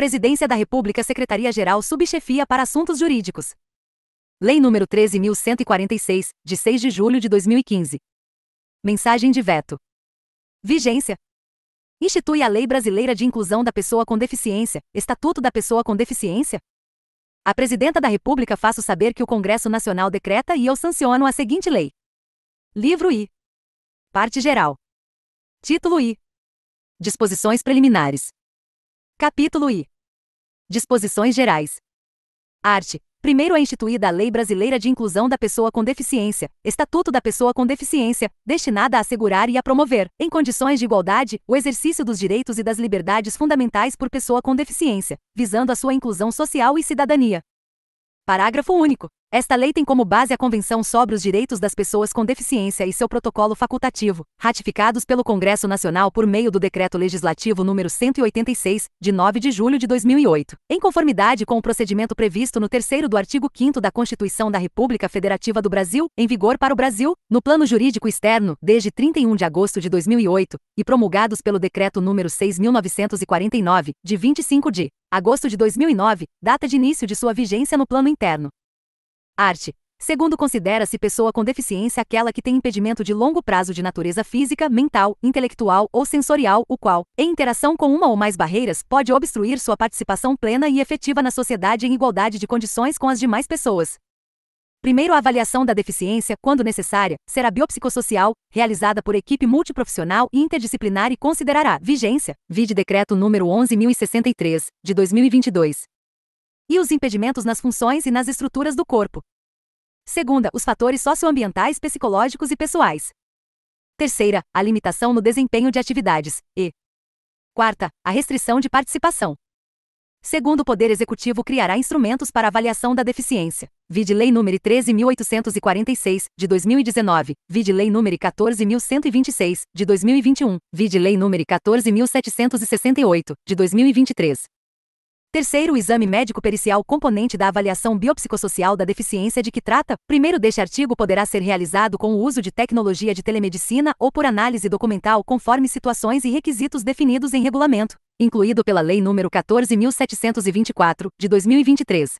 Presidência da República, Secretaria-Geral, Subchefia para Assuntos Jurídicos. Lei nº 13.146, de 6 de julho de 2015. Mensagem de veto. Vigência. Institui a Lei Brasileira de Inclusão da Pessoa com Deficiência, Estatuto da Pessoa com Deficiência. A Presidenta da República faço saber que o Congresso Nacional decreta e eu sanciono a seguinte lei. Livro I. Parte Geral. Título I. Disposições Preliminares. Capítulo I. Disposições Gerais. Art. 1º é instituída a Lei Brasileira de Inclusão da Pessoa com Deficiência, Estatuto da Pessoa com Deficiência, destinada a assegurar e a promover, em condições de igualdade, o exercício dos direitos e das liberdades fundamentais por pessoa com deficiência, visando a sua inclusão social e cidadania. Parágrafo único. Esta lei tem como base a Convenção sobre os Direitos das Pessoas com Deficiência e seu protocolo facultativo, ratificados pelo Congresso Nacional por meio do Decreto Legislativo nº 186, de 9 de julho de 2008, em conformidade com o procedimento previsto no terceiro do artigo 5º da Constituição da República Federativa do Brasil, em vigor para o Brasil, no plano jurídico externo, desde 31 de agosto de 2008, e promulgados pelo Decreto nº 6.949, de 25 de agosto de 2009, data de início de sua vigência no plano interno. Art. 2º considera-se pessoa com deficiência aquela que tem impedimento de longo prazo de natureza física, mental, intelectual ou sensorial, o qual, em interação com uma ou mais barreiras, pode obstruir sua participação plena e efetiva na sociedade em igualdade de condições com as demais pessoas. Primeiro, a avaliação da deficiência, quando necessária, será biopsicossocial, realizada por equipe multiprofissional e interdisciplinar e considerará vigência, vide Decreto nº 11.063, de 2022. E os impedimentos nas funções e nas estruturas do corpo. Segunda, os fatores socioambientais, psicológicos e pessoais. Terceira, a limitação no desempenho de atividades, e quarta, a restrição de participação. Segundo, o Poder Executivo criará instrumentos para avaliação da deficiência. Vide Lei nº 13.846, de 2019, vide Lei nº 14.126, de 2021, vide Lei nº 14.768, de 2023. Terceiro, o exame médico-pericial, componente da avaliação biopsicossocial da deficiência de que trata. Primeiro deste artigo poderá ser realizado com o uso de tecnologia de telemedicina ou por análise documental conforme situações e requisitos definidos em regulamento, incluído pela Lei nº 14.724, de 2023.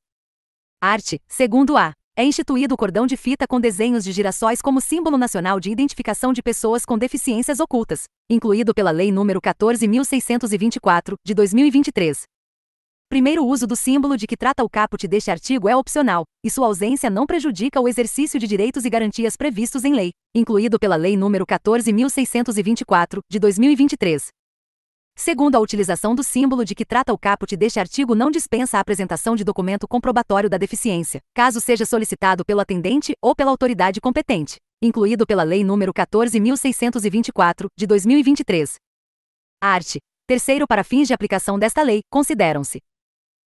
Art. 2º-A. É instituído o cordão de fita com desenhos de girassóis como símbolo nacional de identificação de pessoas com deficiências ocultas, incluído pela Lei nº 14.624, de 2023. Primeiro, o uso do símbolo de que trata o caput deste artigo é opcional, e sua ausência não prejudica o exercício de direitos e garantias previstos em lei, incluído pela Lei nº 14.624, de 2023. Segundo, a utilização do símbolo de que trata o caput deste artigo não dispensa a apresentação de documento comprobatório da deficiência, caso seja solicitado pelo atendente ou pela autoridade competente, incluído pela Lei nº 14.624, de 2023. Art. 3º, para fins de aplicação desta lei, consideram-se: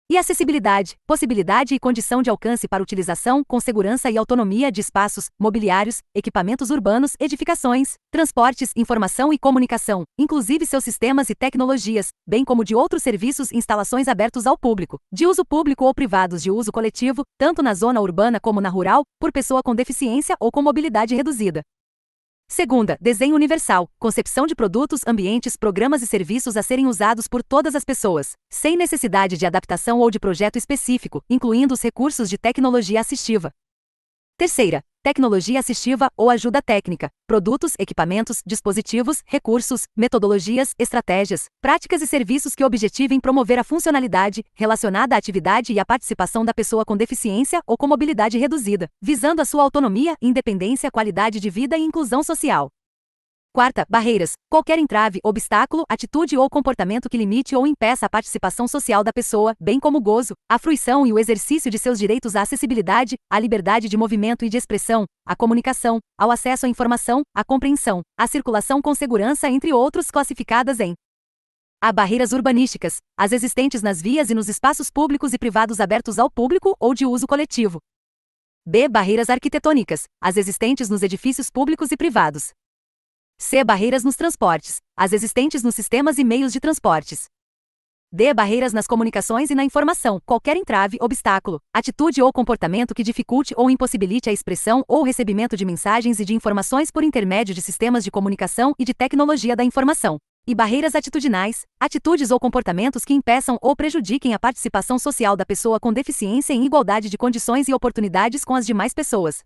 e acessibilidade, possibilidade e condição de alcance para utilização, com segurança e autonomia de espaços, mobiliários, equipamentos urbanos, edificações, transportes, informação e comunicação, inclusive seus sistemas e tecnologias, bem como de outros serviços e instalações abertos ao público, de uso público ou privados de uso coletivo, tanto na zona urbana como na rural, por pessoa com deficiência ou com mobilidade reduzida. Segunda, desenho universal, concepção de produtos, ambientes, programas e serviços a serem usados por todas as pessoas, sem necessidade de adaptação ou de projeto específico, incluindo os recursos de tecnologia assistiva. Terceira, tecnologia assistiva ou ajuda técnica, produtos, equipamentos, dispositivos, recursos, metodologias, estratégias, práticas e serviços que objetivem promover a funcionalidade relacionada à atividade e à participação da pessoa com deficiência ou com mobilidade reduzida, visando a sua autonomia, independência, qualidade de vida e inclusão social. Quarta, barreiras, qualquer entrave, obstáculo, atitude ou comportamento que limite ou impeça a participação social da pessoa, bem como o gozo, a fruição e o exercício de seus direitos à acessibilidade, à liberdade de movimento e de expressão, à comunicação, ao acesso à informação, à compreensão, à circulação com segurança, entre outros, classificadas em: A. Barreiras urbanísticas, as existentes nas vias e nos espaços públicos e privados abertos ao público ou de uso coletivo. B. Barreiras arquitetônicas, as existentes nos edifícios públicos e privados. C. Barreiras nos transportes, as existentes nos sistemas e meios de transportes. D. Barreiras nas comunicações e na informação, qualquer entrave, obstáculo, atitude ou comportamento que dificulte ou impossibilite a expressão ou recebimento de mensagens e de informações por intermédio de sistemas de comunicação e de tecnologia da informação. E barreiras atitudinais, atitudes ou comportamentos que impeçam ou prejudiquem a participação social da pessoa com deficiência em igualdade de condições e oportunidades com as demais pessoas.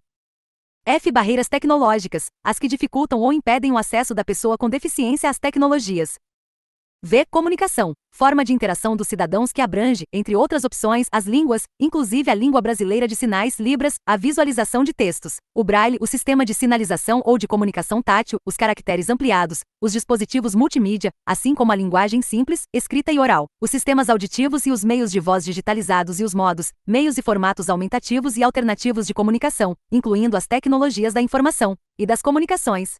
F. Barreiras tecnológicas, as que dificultam ou impedem o acesso da pessoa com deficiência às tecnologias. V. Comunicação, forma de interação dos cidadãos que abrange, entre outras opções, as línguas, inclusive a língua brasileira de sinais, Libras, a visualização de textos, o braille, o sistema de sinalização ou de comunicação tátil, os caracteres ampliados, os dispositivos multimídia, assim como a linguagem simples, escrita e oral, os sistemas auditivos e os meios de voz digitalizados e os modos, meios e formatos aumentativos e alternativos de comunicação, incluindo as tecnologias da informação e das comunicações.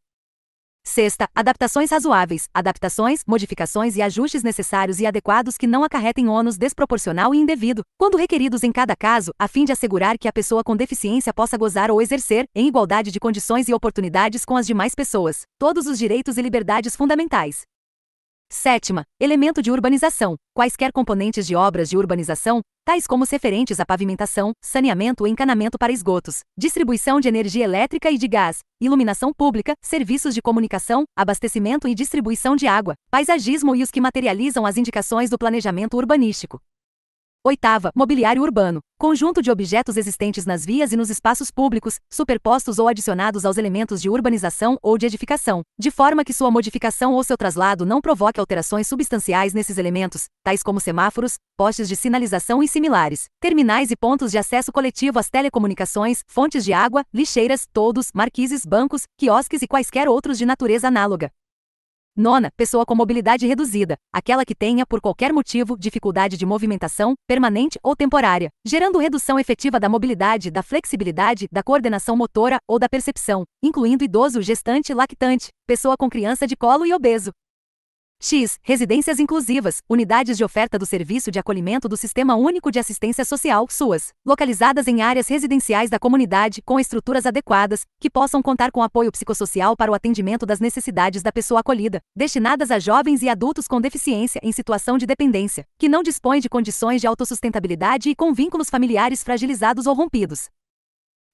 Sexta, adaptações razoáveis, adaptações, modificações e ajustes necessários e adequados que não acarretem ônus desproporcional e indevido, quando requeridos em cada caso, a fim de assegurar que a pessoa com deficiência possa gozar ou exercer, em igualdade de condições e oportunidades com as demais pessoas, todos os direitos e liberdades fundamentais. Sétima, elemento de urbanização, quaisquer componentes de obras de urbanização, tais como os referentes à pavimentação, saneamento ou encanamento para esgotos, distribuição de energia elétrica e de gás, iluminação pública, serviços de comunicação, abastecimento e distribuição de água, paisagismo e os que materializam as indicações do planejamento urbanístico. Oitava, mobiliário urbano, conjunto de objetos existentes nas vias e nos espaços públicos, superpostos ou adicionados aos elementos de urbanização ou de edificação, de forma que sua modificação ou seu traslado não provoque alterações substanciais nesses elementos, tais como semáforos, postes de sinalização e similares, terminais e pontos de acesso coletivo às telecomunicações, fontes de água, lixeiras, toldos, marquises, bancos, quiosques e quaisquer outros de natureza análoga. Nona, pessoa com mobilidade reduzida, aquela que tenha, por qualquer motivo, dificuldade de movimentação, permanente ou temporária, gerando redução efetiva da mobilidade, da flexibilidade, da coordenação motora ou da percepção, incluindo idoso, gestante, lactante, pessoa com criança de colo e obeso. X. Residências inclusivas, unidades de oferta do Serviço de Acolhimento do Sistema Único de Assistência Social, SUAS, localizadas em áreas residenciais da comunidade com estruturas adequadas, que possam contar com apoio psicossocial para o atendimento das necessidades da pessoa acolhida, destinadas a jovens e adultos com deficiência em situação de dependência, que não dispõem de condições de autossustentabilidade e com vínculos familiares fragilizados ou rompidos.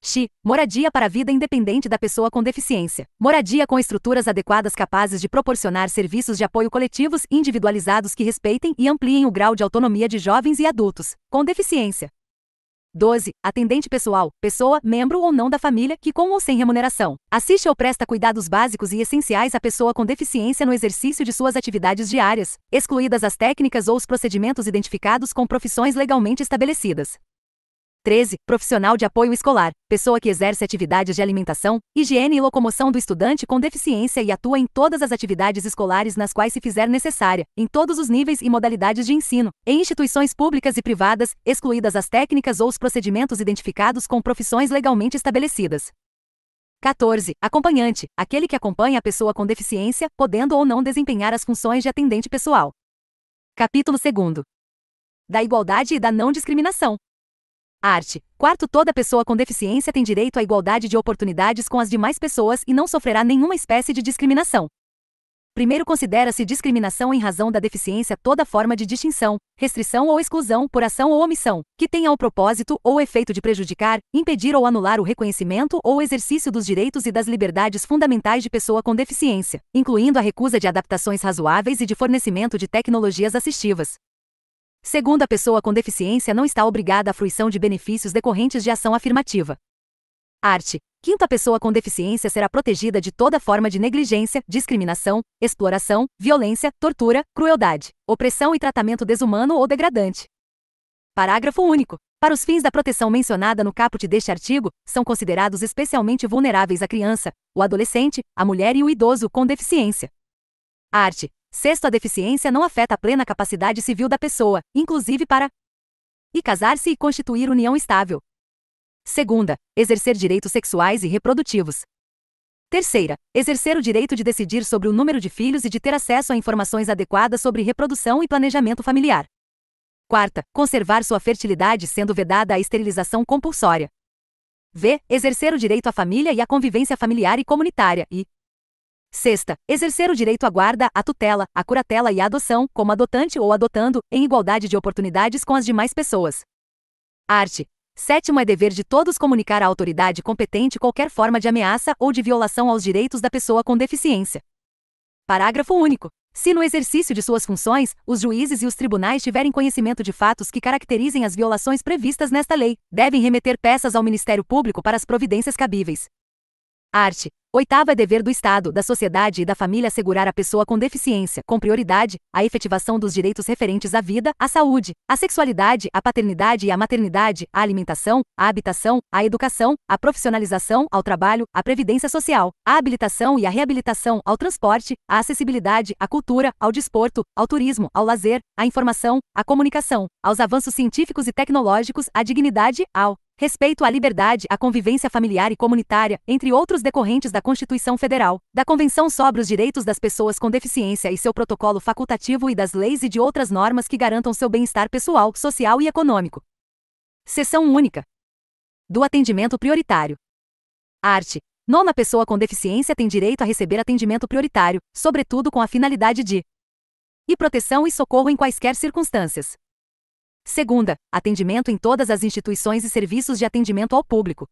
X. Moradia para a vida independente da pessoa com deficiência. Moradia com estruturas adequadas capazes de proporcionar serviços de apoio coletivos e individualizados que respeitem e ampliem o grau de autonomia de jovens e adultos com deficiência. 12. Atendente pessoal, pessoa, membro ou não da família que com ou sem remuneração, assiste ou presta cuidados básicos e essenciais à pessoa com deficiência no exercício de suas atividades diárias, excluídas as técnicas ou os procedimentos identificados com profissões legalmente estabelecidas. 13. Profissional de apoio escolar, pessoa que exerce atividades de alimentação, higiene e locomoção do estudante com deficiência e atua em todas as atividades escolares nas quais se fizer necessária, em todos os níveis e modalidades de ensino, em instituições públicas e privadas, excluídas as técnicas ou os procedimentos identificados com profissões legalmente estabelecidas. 14. Acompanhante, aquele que acompanha a pessoa com deficiência, podendo ou não desempenhar as funções de atendente pessoal. Capítulo 2. Da igualdade e da não discriminação. Art. 4. Toda pessoa com deficiência tem direito à igualdade de oportunidades com as demais pessoas e não sofrerá nenhuma espécie de discriminação. Primeiro, considera-se discriminação em razão da deficiência toda forma de distinção, restrição ou exclusão, por ação ou omissão, que tenha o propósito ou efeito de prejudicar, impedir ou anular o reconhecimento ou exercício dos direitos e das liberdades fundamentais de pessoa com deficiência, incluindo a recusa de adaptações razoáveis e de fornecimento de tecnologias assistivas. Segundo, a pessoa com deficiência não está obrigada à fruição de benefícios decorrentes de ação afirmativa. Art. 5. A pessoa com deficiência será protegida de toda forma de negligência, discriminação, exploração, violência, tortura, crueldade, opressão e tratamento desumano ou degradante. Parágrafo único. Para os fins da proteção mencionada no caput deste artigo, são considerados especialmente vulneráveis a criança, o adolescente, a mulher e o idoso com deficiência. Art. 6. A deficiência não afeta a plena capacidade civil da pessoa, inclusive para casar-se e constituir união estável. 2. Exercer direitos sexuais e reprodutivos. 3. Exercer o direito de decidir sobre o número de filhos e de ter acesso a informações adequadas sobre reprodução e planejamento familiar. 4. Conservar sua fertilidade sendo vedada a esterilização compulsória. V. Exercer o direito à família e à convivência familiar e comunitária e 6. Exercer o direito à guarda, à tutela, à curatela e à adoção, como adotante ou adotando, em igualdade de oportunidades com as demais pessoas. Art. 7. É dever de todos comunicar à autoridade competente qualquer forma de ameaça ou de violação aos direitos da pessoa com deficiência. Parágrafo único. Se no exercício de suas funções, os juízes e os tribunais tiverem conhecimento de fatos que caracterizem as violações previstas nesta lei, devem remeter peças ao Ministério Público para as providências cabíveis. Art. 8º é dever do Estado, da sociedade e da família assegurar à pessoa com deficiência, com prioridade, a efetivação dos direitos referentes à vida, à saúde, à sexualidade, à paternidade e à maternidade, à alimentação, à habitação, à educação, à profissionalização, ao trabalho, à previdência social, à habilitação e à reabilitação, ao transporte, à acessibilidade, à cultura, ao desporto, ao turismo, ao lazer, à informação, à comunicação, aos avanços científicos e tecnológicos, à dignidade, ao respeito à liberdade, à convivência familiar e comunitária, entre outros decorrentes da Constituição Federal, da Convenção sobre os Direitos das Pessoas com Deficiência e seu protocolo facultativo e das leis e de outras normas que garantam seu bem-estar pessoal, social e econômico. Seção única. Do atendimento prioritário. Art. 9ª pessoa com deficiência tem direito a receber atendimento prioritário, sobretudo com a finalidade de proteção e socorro em quaisquer circunstâncias. Segunda, atendimento em todas as instituições e serviços de atendimento ao público.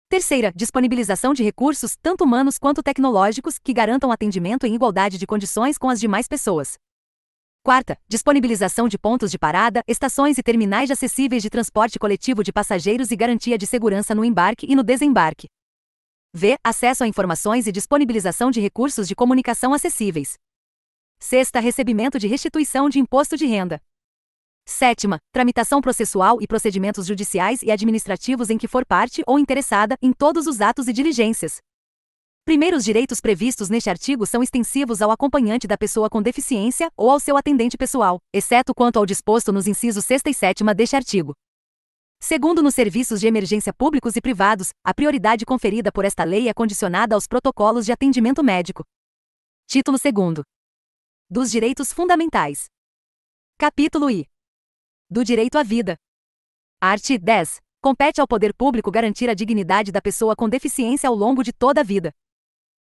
Terceira, disponibilização de recursos, tanto humanos quanto tecnológicos, que garantam atendimento em igualdade de condições com as demais pessoas. Quarta, disponibilização de pontos de parada, estações e terminais acessíveis de transporte coletivo de passageiros e garantia de segurança no embarque e no desembarque. V. Acesso a informações e disponibilização de recursos de comunicação acessíveis. Sexta, recebimento de restituição de imposto de renda. Sétima, tramitação processual e procedimentos judiciais e administrativos em que for parte ou interessada em todos os atos e diligências. Primeiros direitos previstos neste artigo são extensivos ao acompanhante da pessoa com deficiência ou ao seu atendente pessoal, exceto quanto ao disposto nos incisos 6º e 7º deste artigo. Segundo, nos serviços de emergência públicos e privados, a prioridade conferida por esta lei é condicionada aos protocolos de atendimento médico. Título 2º. Dos direitos fundamentais. Capítulo I. Do direito à vida. Art. 10. Compete ao poder público garantir a dignidade da pessoa com deficiência ao longo de toda a vida.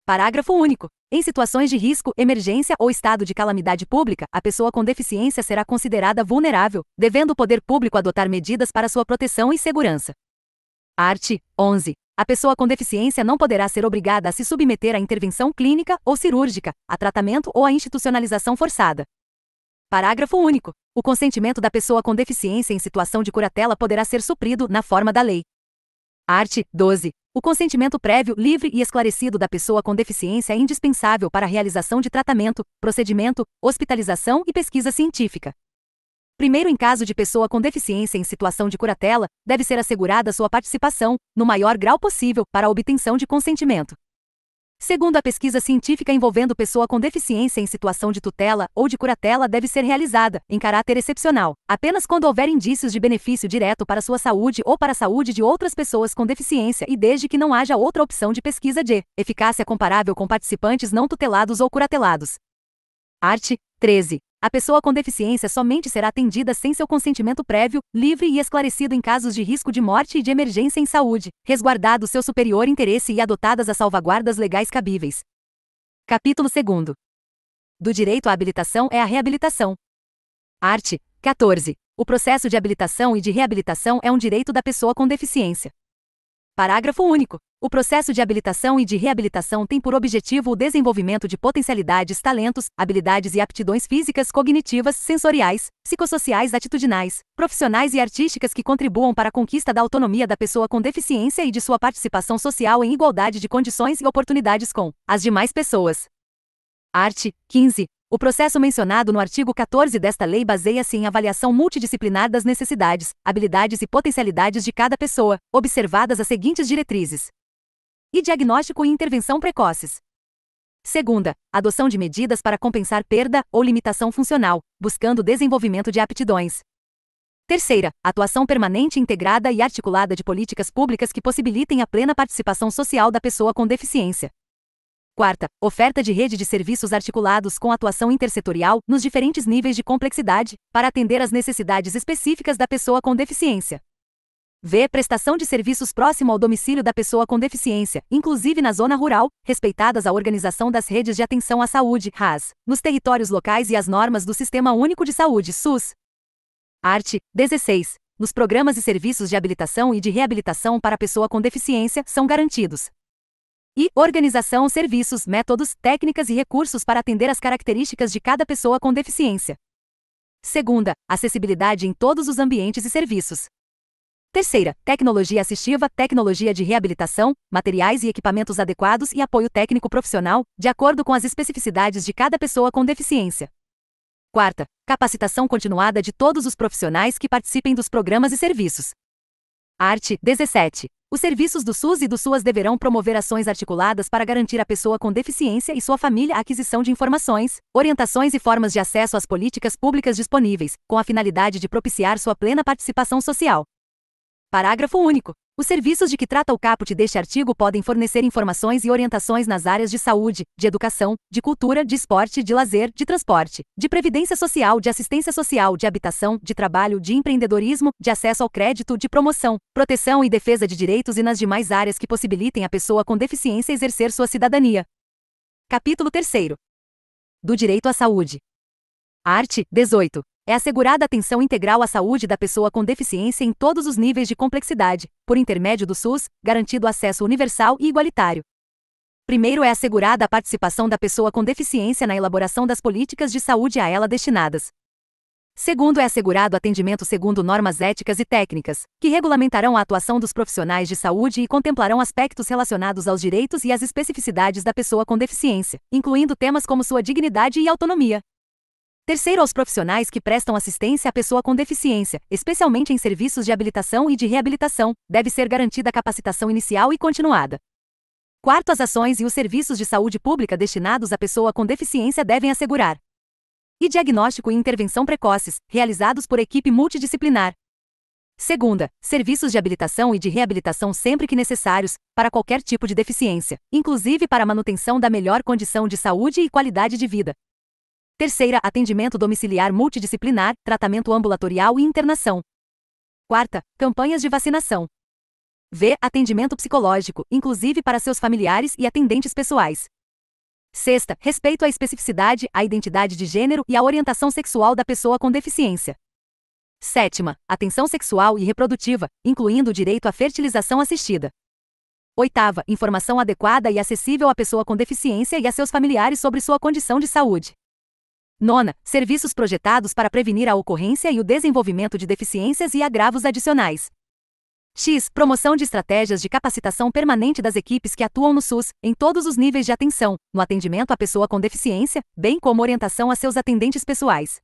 Parágrafo único. Em situações de risco, emergência ou estado de calamidade pública, a pessoa com deficiência será considerada vulnerável, devendo o poder público adotar medidas para sua proteção e segurança. Art. 11. A pessoa com deficiência não poderá ser obrigada a se submeter à intervenção clínica ou cirúrgica, a tratamento ou à institucionalização forçada. Parágrafo único. O consentimento da pessoa com deficiência em situação de curatela poderá ser suprido na forma da lei. Art. 12. O consentimento prévio, livre e esclarecido da pessoa com deficiência é indispensável para a realização de tratamento, procedimento, hospitalização e pesquisa científica. Primeiro, em caso de pessoa com deficiência em situação de curatela, deve ser assegurada sua participação, no maior grau possível, para a obtenção de consentimento. Segundo, a pesquisa científica envolvendo pessoa com deficiência em situação de tutela ou de curatela deve ser realizada, em caráter excepcional, apenas quando houver indícios de benefício direto para sua saúde ou para a saúde de outras pessoas com deficiência e desde que não haja outra opção de pesquisa de eficácia comparável com participantes não tutelados ou curatelados. Art. 13. A pessoa com deficiência somente será atendida sem seu consentimento prévio, livre e esclarecido em casos de risco de morte e de emergência em saúde, resguardado seu superior interesse e adotadas as salvaguardas legais cabíveis. Capítulo 2º. Do direito à habilitação é a reabilitação. Art. 14. O processo de habilitação e de reabilitação é um direito da pessoa com deficiência. Parágrafo único. O processo de habilitação e de reabilitação tem por objetivo o desenvolvimento de potencialidades, talentos, habilidades e aptidões físicas, cognitivas, sensoriais, psicossociais, atitudinais, profissionais e artísticas que contribuam para a conquista da autonomia da pessoa com deficiência e de sua participação social em igualdade de condições e oportunidades com as demais pessoas. Art. 15. O processo mencionado no artigo 14 desta lei baseia-se em avaliação multidisciplinar das necessidades, habilidades e potencialidades de cada pessoa, observadas as seguintes diretrizes: e diagnóstico e intervenção precoces. Segunda, adoção de medidas para compensar perda ou limitação funcional, buscando o desenvolvimento de aptidões. Terceira, atuação permanente, integrada e articulada de políticas públicas que possibilitem a plena participação social da pessoa com deficiência. Quarta, oferta de rede de serviços articulados com atuação intersetorial nos diferentes níveis de complexidade, para atender às necessidades específicas da pessoa com deficiência. V. Prestação de serviços próximo ao domicílio da pessoa com deficiência, inclusive na zona rural, respeitadas a organização das redes de atenção à saúde, RAS, nos territórios locais e as normas do Sistema Único de Saúde, SUS. Art. 16. Nos programas e serviços de habilitação e de reabilitação para a pessoa com deficiência, são garantidos: E organização, serviços, métodos, técnicas e recursos para atender às características de cada pessoa com deficiência. Segunda, acessibilidade em todos os ambientes e serviços. Terceira, tecnologia assistiva, tecnologia de reabilitação, materiais e equipamentos adequados e apoio técnico profissional, de acordo com as especificidades de cada pessoa com deficiência. Quarta, capacitação continuada de todos os profissionais que participem dos programas e serviços. Art. 17. Os serviços do SUS e do SUAS deverão promover ações articuladas para garantir à pessoa com deficiência e sua família a aquisição de informações, orientações e formas de acesso às políticas públicas disponíveis, com a finalidade de propiciar sua plena participação social. Parágrafo único. Os serviços de que trata o caput deste artigo podem fornecer informações e orientações nas áreas de saúde, de educação, de cultura, de esporte, de lazer, de transporte, de previdência social, de assistência social, de habitação, de trabalho, de empreendedorismo, de acesso ao crédito, de promoção, proteção e defesa de direitos e nas demais áreas que possibilitem à pessoa com deficiência exercer sua cidadania. Capítulo 3º. Do direito à saúde. Art. 18. É assegurada atenção integral à saúde da pessoa com deficiência em todos os níveis de complexidade, por intermédio do SUS, garantido acesso universal e igualitário. Primeiro, é assegurada a participação da pessoa com deficiência na elaboração das políticas de saúde a ela destinadas. Segundo, é assegurado atendimento segundo normas éticas e técnicas, que regulamentarão a atuação dos profissionais de saúde e contemplarão aspectos relacionados aos direitos e às especificidades da pessoa com deficiência, incluindo temas como sua dignidade e autonomia. Terceiro, aos profissionais que prestam assistência à pessoa com deficiência, especialmente em serviços de habilitação e de reabilitação, deve ser garantida a capacitação inicial e continuada. Quarto, as ações e os serviços de saúde pública destinados à pessoa com deficiência devem assegurar e diagnóstico e intervenção precoces, realizados por equipe multidisciplinar. Segunda, serviços de habilitação e de reabilitação sempre que necessários, para qualquer tipo de deficiência, inclusive para a manutenção da melhor condição de saúde e qualidade de vida. Terceira, atendimento domiciliar multidisciplinar, tratamento ambulatorial e internação. Quarta, campanhas de vacinação. V. Atendimento psicológico, inclusive para seus familiares e atendentes pessoais. Sexta, respeito à especificidade, à identidade de gênero e à orientação sexual da pessoa com deficiência. Sétima, atenção sexual e reprodutiva, incluindo o direito à fertilização assistida. Oitava, informação adequada e acessível à pessoa com deficiência e a seus familiares sobre sua condição de saúde. Nona, serviços projetados para prevenir a ocorrência e o desenvolvimento de deficiências e agravos adicionais. X. Promoção de estratégias de capacitação permanente das equipes que atuam no SUS, em todos os níveis de atenção, no atendimento à pessoa com deficiência, bem como orientação a seus atendentes pessoais.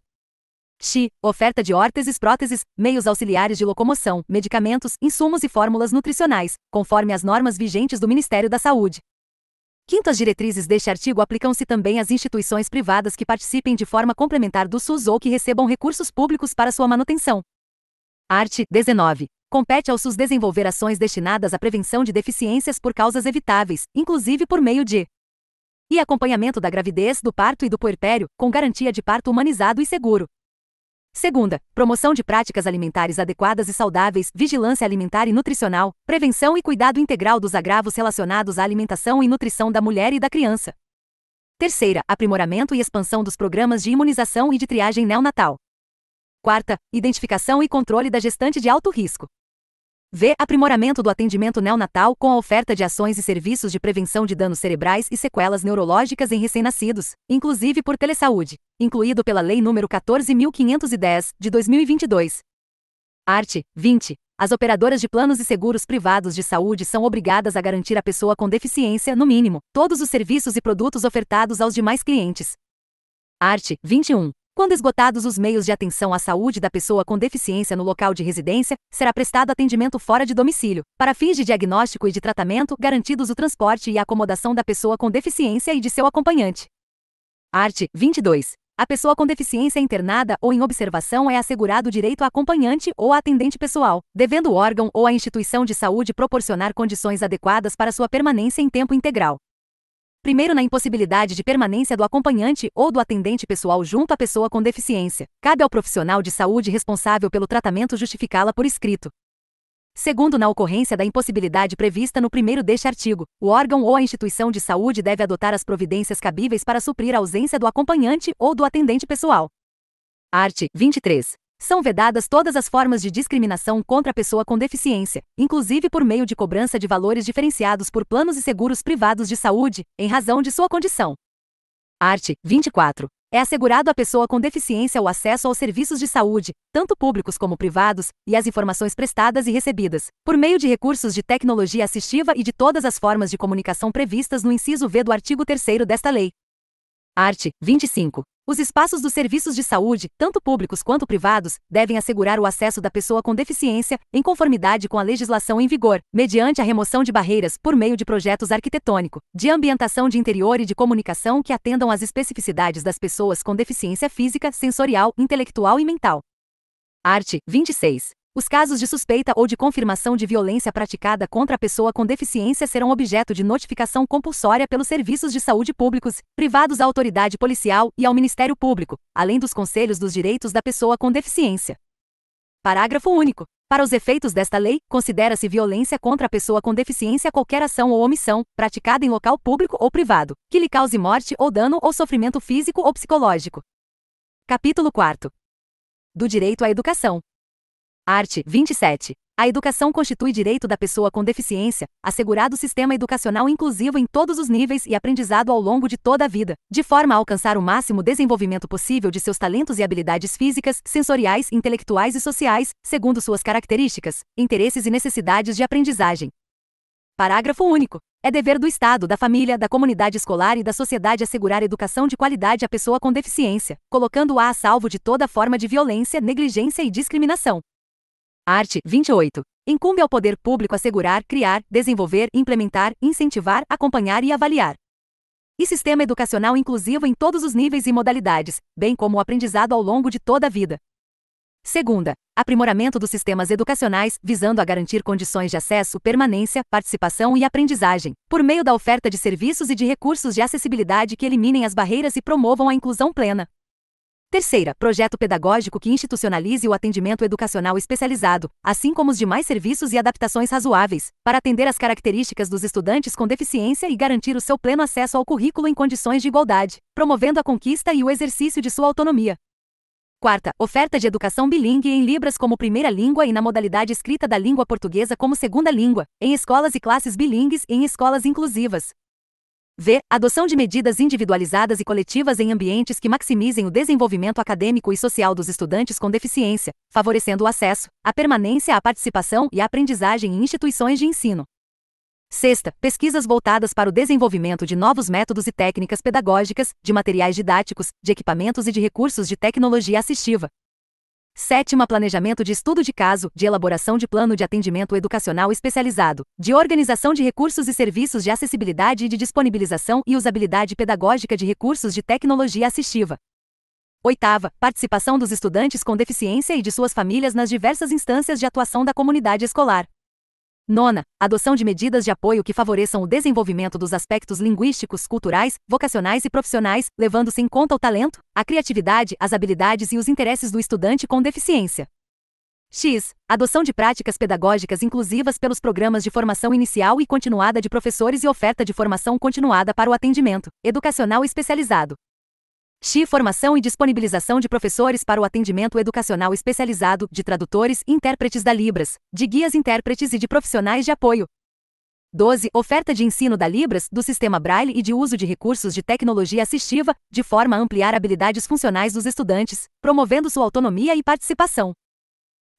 X. Oferta de órteses, próteses, meios auxiliares de locomoção, medicamentos, insumos e fórmulas nutricionais, conforme as normas vigentes do Ministério da Saúde. Quinto, as diretrizes deste artigo aplicam-se também às instituições privadas que participem de forma complementar do SUS ou que recebam recursos públicos para sua manutenção. Art. 19. Compete ao SUS desenvolver ações destinadas à prevenção de deficiências por causas evitáveis, inclusive por meio de e acompanhamento da gravidez, do parto e do puerpério, com garantia de parto humanizado e seguro. Segunda, promoção de práticas alimentares adequadas e saudáveis, vigilância alimentar e nutricional, prevenção e cuidado integral dos agravos relacionados à alimentação e nutrição da mulher e da criança. Terceira, aprimoramento e expansão dos programas de imunização e de triagem neonatal. Quarta, identificação e controle da gestante de alto risco. V. Aprimoramento do atendimento neonatal com a oferta de ações e serviços de prevenção de danos cerebrais e sequelas neurológicas em recém-nascidos, inclusive por telesaúde, incluído pela Lei nº 14.510, de 2022. Art. 20. As operadoras de planos e seguros privados de saúde são obrigadas a garantir à pessoa com deficiência, no mínimo, todos os serviços e produtos ofertados aos demais clientes. Art. 21. Quando esgotados os meios de atenção à saúde da pessoa com deficiência no local de residência, será prestado atendimento fora de domicílio, para fins de diagnóstico e de tratamento, garantidos o transporte e a acomodação da pessoa com deficiência e de seu acompanhante. Art. 22. A pessoa com deficiência internada ou em observação é assegurado o direito a acompanhante ou a atendente pessoal, devendo o órgão ou a instituição de saúde proporcionar condições adequadas para sua permanência em tempo integral. Primeiro, na impossibilidade de permanência do acompanhante ou do atendente pessoal junto à pessoa com deficiência, cabe ao profissional de saúde responsável pelo tratamento justificá-la por escrito. Segundo, na ocorrência da impossibilidade prevista no primeiro deste artigo, o órgão ou a instituição de saúde deve adotar as providências cabíveis para suprir a ausência do acompanhante ou do atendente pessoal. Art. 23. São vedadas todas as formas de discriminação contra a pessoa com deficiência, inclusive por meio de cobrança de valores diferenciados por planos e seguros privados de saúde, em razão de sua condição. Art. 24. É assegurado à pessoa com deficiência o acesso aos serviços de saúde, tanto públicos como privados, e às informações prestadas e recebidas, por meio de recursos de tecnologia assistiva e de todas as formas de comunicação previstas no inciso V do artigo 3º desta lei. Art. 25. Os espaços dos serviços de saúde, tanto públicos quanto privados, devem assegurar o acesso da pessoa com deficiência, em conformidade com a legislação em vigor, mediante a remoção de barreiras por meio de projetos arquitetônico, de ambientação de interior e de comunicação que atendam às especificidades das pessoas com deficiência física, sensorial, intelectual e mental. Art. 26. Os casos de suspeita ou de confirmação de violência praticada contra a pessoa com deficiência serão objeto de notificação compulsória pelos serviços de saúde públicos, privados à autoridade policial e ao Ministério Público, além dos conselhos dos direitos da pessoa com deficiência. Parágrafo único. Para os efeitos desta lei, considera-se violência contra a pessoa com deficiência qualquer ação ou omissão, praticada em local público ou privado, que lhe cause morte ou dano ou sofrimento físico ou psicológico. Capítulo 4. Do direito à educação. Art. 27. A educação constitui direito da pessoa com deficiência, assegurado sistema educacional inclusivo em todos os níveis e aprendizado ao longo de toda a vida, de forma a alcançar o máximo desenvolvimento possível de seus talentos e habilidades físicas, sensoriais, intelectuais e sociais, segundo suas características, interesses e necessidades de aprendizagem. Parágrafo único. É dever do Estado, da família, da comunidade escolar e da sociedade assegurar educação de qualidade à pessoa com deficiência, colocando-a a salvo de toda forma de violência, negligência e discriminação. Art. 28. Incumbe ao poder público assegurar, criar, desenvolver, implementar, incentivar, acompanhar e avaliar e sistema educacional inclusivo em todos os níveis e modalidades, bem como o aprendizado ao longo de toda a vida. Segunda, aprimoramento dos sistemas educacionais, visando a garantir condições de acesso, permanência, participação e aprendizagem, por meio da oferta de serviços e de recursos de acessibilidade que eliminem as barreiras e promovam a inclusão plena. Terceira, projeto pedagógico que institucionalize o atendimento educacional especializado, assim como os demais serviços e adaptações razoáveis, para atender às características dos estudantes com deficiência e garantir o seu pleno acesso ao currículo em condições de igualdade, promovendo a conquista e o exercício de sua autonomia. Quarta, oferta de educação bilíngue em Libras como primeira língua e na modalidade escrita da língua portuguesa como segunda língua, em escolas e classes bilíngues e em escolas inclusivas. V. Adoção de medidas individualizadas e coletivas em ambientes que maximizem o desenvolvimento acadêmico e social dos estudantes com deficiência, favorecendo o acesso, a permanência, a participação e a aprendizagem em instituições de ensino. Sexta, pesquisas voltadas para o desenvolvimento de novos métodos e técnicas pedagógicas, de materiais didáticos, de equipamentos e de recursos de tecnologia assistiva. Sétima, planejamento de estudo de caso, de elaboração de plano de atendimento educacional especializado, de organização de recursos e serviços de acessibilidade e de disponibilização e usabilidade pedagógica de recursos de tecnologia assistiva. Oitava, participação dos estudantes com deficiência e de suas famílias nas diversas instâncias de atuação da comunidade escolar. Nona, adoção de medidas de apoio que favoreçam o desenvolvimento dos aspectos linguísticos, culturais, vocacionais e profissionais, levando-se em conta o talento, a criatividade, as habilidades e os interesses do estudante com deficiência. X. Adoção de práticas pedagógicas inclusivas pelos programas de formação inicial e continuada de professores e oferta de formação continuada para o atendimento educacional especializado. X. Formação e disponibilização de professores para o atendimento educacional especializado, de tradutores e intérpretes da Libras, de guias intérpretes e de profissionais de apoio. 12. Oferta de ensino da Libras, do sistema Braille e de uso de recursos de tecnologia assistiva, de forma a ampliar habilidades funcionais dos estudantes, promovendo sua autonomia e participação.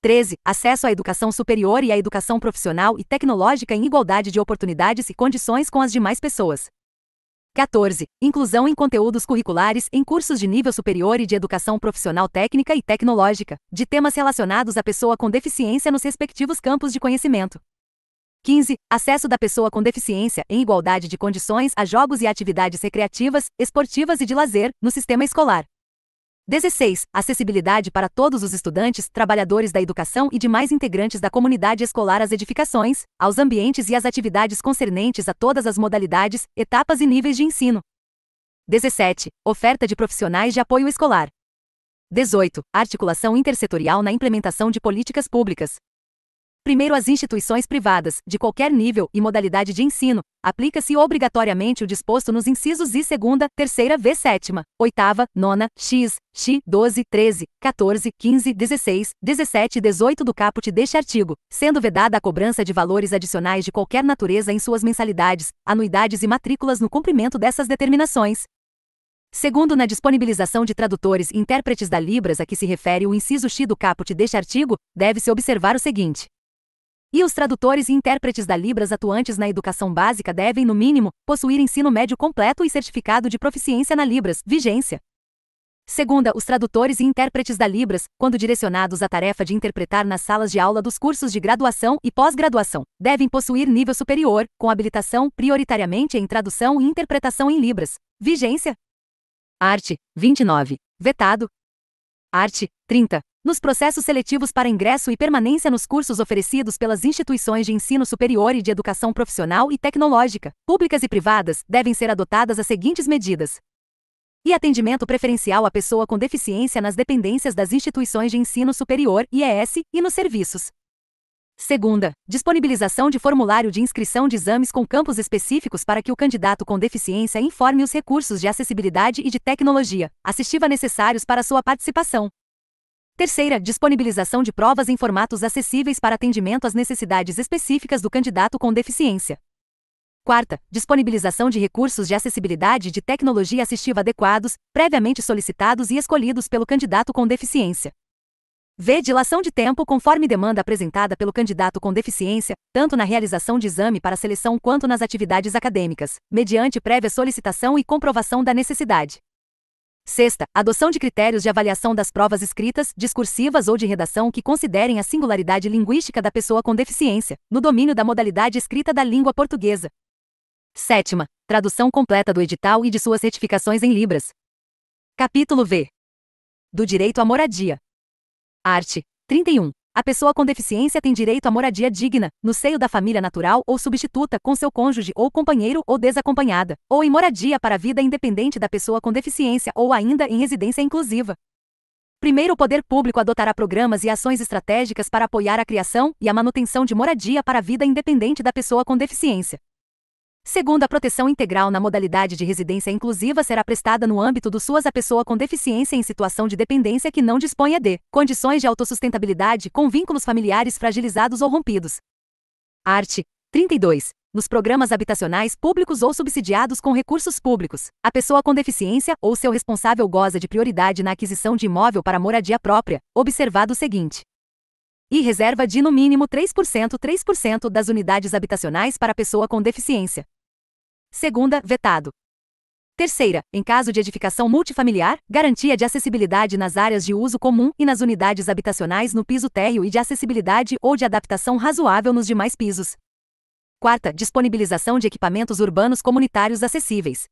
13. Acesso à educação superior e à educação profissional e tecnológica em igualdade de oportunidades e condições com as demais pessoas. 14. Inclusão em conteúdos curriculares em cursos de nível superior e de educação profissional técnica e tecnológica, de temas relacionados à pessoa com deficiência nos respectivos campos de conhecimento. 15. Acesso da pessoa com deficiência, em igualdade de condições, a jogos e atividades recreativas, esportivas e de lazer, no sistema escolar. 16. Acessibilidade para todos os estudantes, trabalhadores da educação e demais integrantes da comunidade escolar às edificações, aos ambientes e às atividades concernentes a todas as modalidades, etapas e níveis de ensino. 17. Oferta de profissionais de apoio escolar. 18. Articulação intersetorial na implementação de políticas públicas. Primeiro, as instituições privadas, de qualquer nível e modalidade de ensino, aplica-se obrigatoriamente o disposto nos incisos I, segunda, terceira, V, sétima, oitava, nona, X, 12, 13, 14, 15, 16, 17 e 18 do caput deste artigo, sendo vedada a cobrança de valores adicionais de qualquer natureza em suas mensalidades, anuidades e matrículas no cumprimento dessas determinações. Segundo, na disponibilização de tradutores e intérpretes da Libras a que se refere o inciso X do caput deste artigo, deve-se observar o seguinte. E os tradutores e intérpretes da Libras atuantes na educação básica devem, no mínimo, possuir ensino médio completo e certificado de proficiência na Libras, vigência. Segunda, os tradutores e intérpretes da Libras, quando direcionados à tarefa de interpretar nas salas de aula dos cursos de graduação e pós-graduação, devem possuir nível superior, com habilitação prioritariamente em tradução e interpretação em Libras, vigência. Art. 29. Vetado. Art. 30. Nos processos seletivos para ingresso e permanência nos cursos oferecidos pelas instituições de ensino superior e de educação profissional e tecnológica, públicas e privadas, devem ser adotadas as seguintes medidas. E atendimento preferencial à pessoa com deficiência nas dependências das instituições de ensino superior, IES, e nos serviços. Segunda, disponibilização de formulário de inscrição de exames com campos específicos para que o candidato com deficiência informe os recursos de acessibilidade e de tecnologia assistiva necessários para sua participação. Terceira, disponibilização de provas em formatos acessíveis para atendimento às necessidades específicas do candidato com deficiência. Quarta, disponibilização de recursos de acessibilidade e de tecnologia assistiva adequados, previamente solicitados e escolhidos pelo candidato com deficiência. V. Dilação de tempo conforme demanda apresentada pelo candidato com deficiência, tanto na realização de exame para seleção quanto nas atividades acadêmicas, mediante prévia solicitação e comprovação da necessidade. Sexta, adoção de critérios de avaliação das provas escritas, discursivas ou de redação que considerem a singularidade linguística da pessoa com deficiência, no domínio da modalidade escrita da língua portuguesa. Sétima, tradução completa do edital e de suas retificações em Libras. Capítulo V. Do direito à moradia. Art. 31. A pessoa com deficiência tem direito à moradia digna, no seio da família natural ou substituta com seu cônjuge ou companheiro ou desacompanhada, ou em moradia para a vida independente da pessoa com deficiência ou ainda em residência inclusiva. Primeiro, o poder público adotará programas e ações estratégicas para apoiar a criação e a manutenção de moradia para a vida independente da pessoa com deficiência. Segundo, a proteção integral na modalidade de residência inclusiva será prestada no âmbito do SUAS à pessoa com deficiência em situação de dependência que não disponha de condições de autossustentabilidade com vínculos familiares fragilizados ou rompidos. Art. 32. Nos programas habitacionais públicos ou subsidiados com recursos públicos, a pessoa com deficiência ou seu responsável goza de prioridade na aquisição de imóvel para moradia própria, observado o seguinte. E reserva de no mínimo 3% das unidades habitacionais para a pessoa com deficiência. Segunda, vetado. Terceira, em caso de edificação multifamiliar, garantia de acessibilidade nas áreas de uso comum e nas unidades habitacionais no piso térreo e de acessibilidade ou de adaptação razoável nos demais pisos. Quarta, disponibilização de equipamentos urbanos comunitários acessíveis.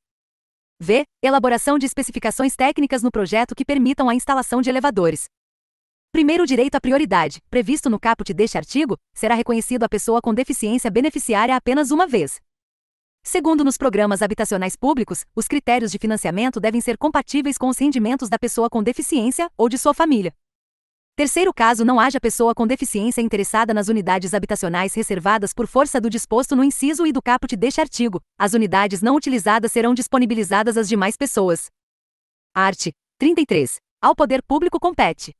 V. Elaboração de especificações técnicas no projeto que permitam a instalação de elevadores. Primeiro, o direito à prioridade, previsto no caput deste artigo, será reconhecido à pessoa com deficiência beneficiária apenas uma vez. Segundo, nos programas habitacionais públicos, os critérios de financiamento devem ser compatíveis com os rendimentos da pessoa com deficiência ou de sua família. Terceiro, caso não haja pessoa com deficiência interessada nas unidades habitacionais reservadas por força do disposto no inciso I do caput deste artigo, as unidades não utilizadas serão disponibilizadas às demais pessoas. Art. 33. Ao poder público compete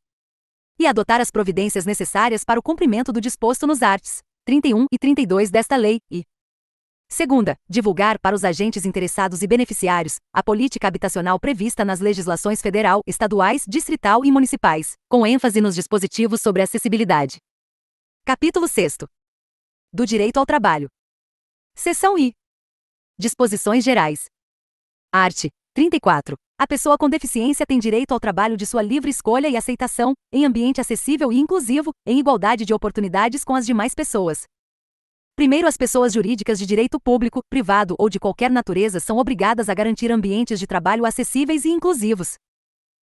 e adotar as providências necessárias para o cumprimento do disposto nos arts. 31 e 32 desta lei, e segunda, divulgar para os agentes interessados e beneficiários a política habitacional prevista nas legislações federal, estaduais, distrital e municipais, com ênfase nos dispositivos sobre acessibilidade. Capítulo 6. Do direito ao trabalho. Seção I. Disposições gerais. Art. 34. A pessoa com deficiência tem direito ao trabalho de sua livre escolha e aceitação, em ambiente acessível e inclusivo, em igualdade de oportunidades com as demais pessoas. Primeiro, as pessoas jurídicas de direito público, privado ou de qualquer natureza são obrigadas a garantir ambientes de trabalho acessíveis e inclusivos.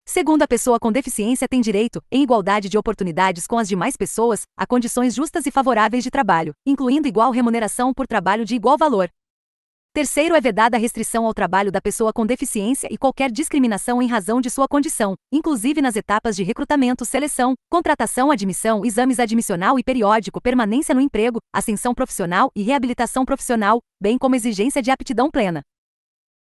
Segundo, a pessoa com deficiência tem direito, em igualdade de oportunidades com as demais pessoas, a condições justas e favoráveis de trabalho, incluindo igual remuneração por trabalho de igual valor. Terceiro, é vedada a restrição ao trabalho da pessoa com deficiência e qualquer discriminação em razão de sua condição, inclusive nas etapas de recrutamento, seleção, contratação, admissão, exames admissional e periódico, permanência no emprego, ascensão profissional e reabilitação profissional, bem como exigência de aptidão plena.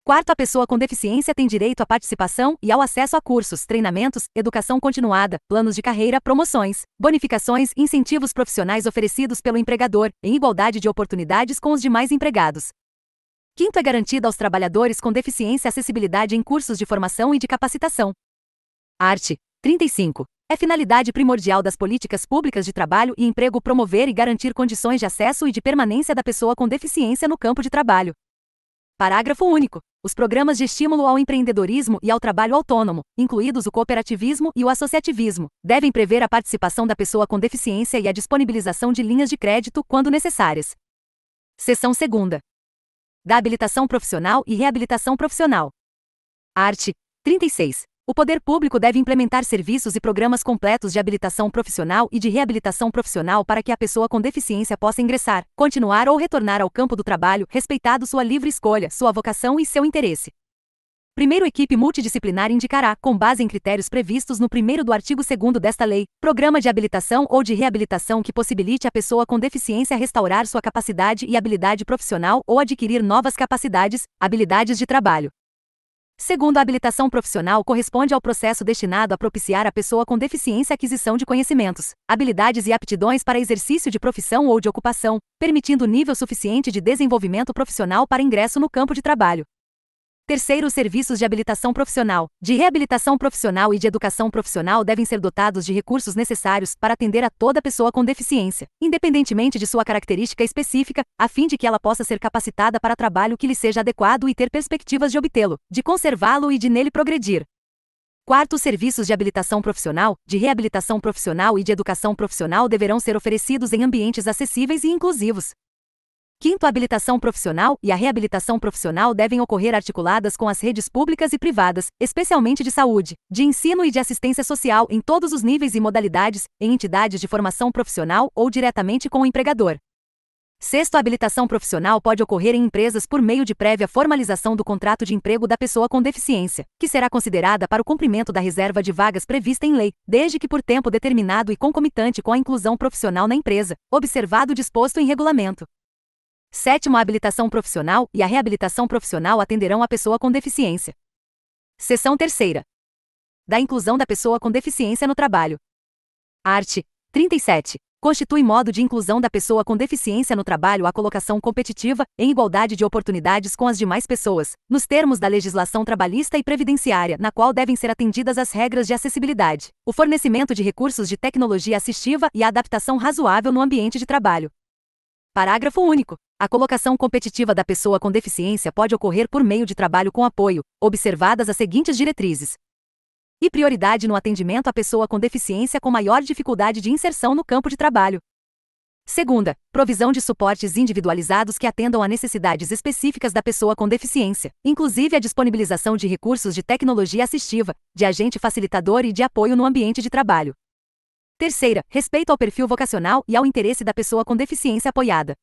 Quarto, a pessoa com deficiência tem direito à participação e ao acesso a cursos, treinamentos, educação continuada, planos de carreira, promoções, bonificações e incentivos profissionais oferecidos pelo empregador, em igualdade de oportunidades com os demais empregados. Quinto, é garantida aos trabalhadores com deficiência acessibilidade em cursos de formação e de capacitação. Art. 35. É finalidade primordial das políticas públicas de trabalho e emprego promover e garantir condições de acesso e de permanência da pessoa com deficiência no campo de trabalho. Parágrafo único. Os programas de estímulo ao empreendedorismo e ao trabalho autônomo, incluídos o cooperativismo e o associativismo, devem prever a participação da pessoa com deficiência e a disponibilização de linhas de crédito quando necessárias. Seção 2ª. Da habilitação profissional e reabilitação profissional. Art. 36. O poder público deve implementar serviços e programas completos de habilitação profissional e de reabilitação profissional para que a pessoa com deficiência possa ingressar, continuar ou retornar ao campo do trabalho, respeitado sua livre escolha, sua vocação e seu interesse. Primeiro, equipe multidisciplinar indicará, com base em critérios previstos no 1º do artigo 2º desta lei, programa de habilitação ou de reabilitação que possibilite à pessoa com deficiência restaurar sua capacidade e habilidade profissional ou adquirir novas capacidades, habilidades de trabalho. Segundo, a habilitação profissional corresponde ao processo destinado a propiciar à pessoa com deficiência a aquisição de conhecimentos, habilidades e aptidões para exercício de profissão ou de ocupação, permitindo nível suficiente de desenvolvimento profissional para ingresso no campo de trabalho. Terceiro, os serviços de habilitação profissional, de reabilitação profissional e de educação profissional devem ser dotados de recursos necessários para atender a toda pessoa com deficiência, independentemente de sua característica específica, a fim de que ela possa ser capacitada para trabalho que lhe seja adequado e ter perspectivas de obtê-lo, de conservá-lo e de nele progredir. Quarto, os serviços de habilitação profissional, de reabilitação profissional e de educação profissional deverão ser oferecidos em ambientes acessíveis e inclusivos. Quinto, a habilitação profissional e a reabilitação profissional devem ocorrer articuladas com as redes públicas e privadas, especialmente de saúde, de ensino e de assistência social em todos os níveis e modalidades, em entidades de formação profissional ou diretamente com o empregador. Sexto, a habilitação profissional pode ocorrer em empresas por meio de prévia formalização do contrato de emprego da pessoa com deficiência, que será considerada para o cumprimento da reserva de vagas prevista em lei, desde que por tempo determinado e concomitante com a inclusão profissional na empresa, observado o disposto em regulamento. Sétimo, a habilitação profissional e a reabilitação profissional atenderão a pessoa com deficiência. Seção 3ª. Da inclusão da pessoa com deficiência no trabalho. Art. 37. Constitui modo de inclusão da pessoa com deficiência no trabalho a colocação competitiva, em igualdade de oportunidades com as demais pessoas, nos termos da legislação trabalhista e previdenciária, na qual devem ser atendidas as regras de acessibilidade, o fornecimento de recursos de tecnologia assistiva e a adaptação razoável no ambiente de trabalho. Parágrafo único. A colocação competitiva da pessoa com deficiência pode ocorrer por meio de trabalho com apoio, observadas as seguintes diretrizes. E prioridade no atendimento à pessoa com deficiência com maior dificuldade de inserção no campo de trabalho. Segunda, provisão de suportes individualizados que atendam a necessidades específicas da pessoa com deficiência, inclusive a disponibilização de recursos de tecnologia assistiva, de agente facilitador e de apoio no ambiente de trabalho. Terceira, respeito ao perfil vocacional e ao interesse da pessoa com deficiência apoiada.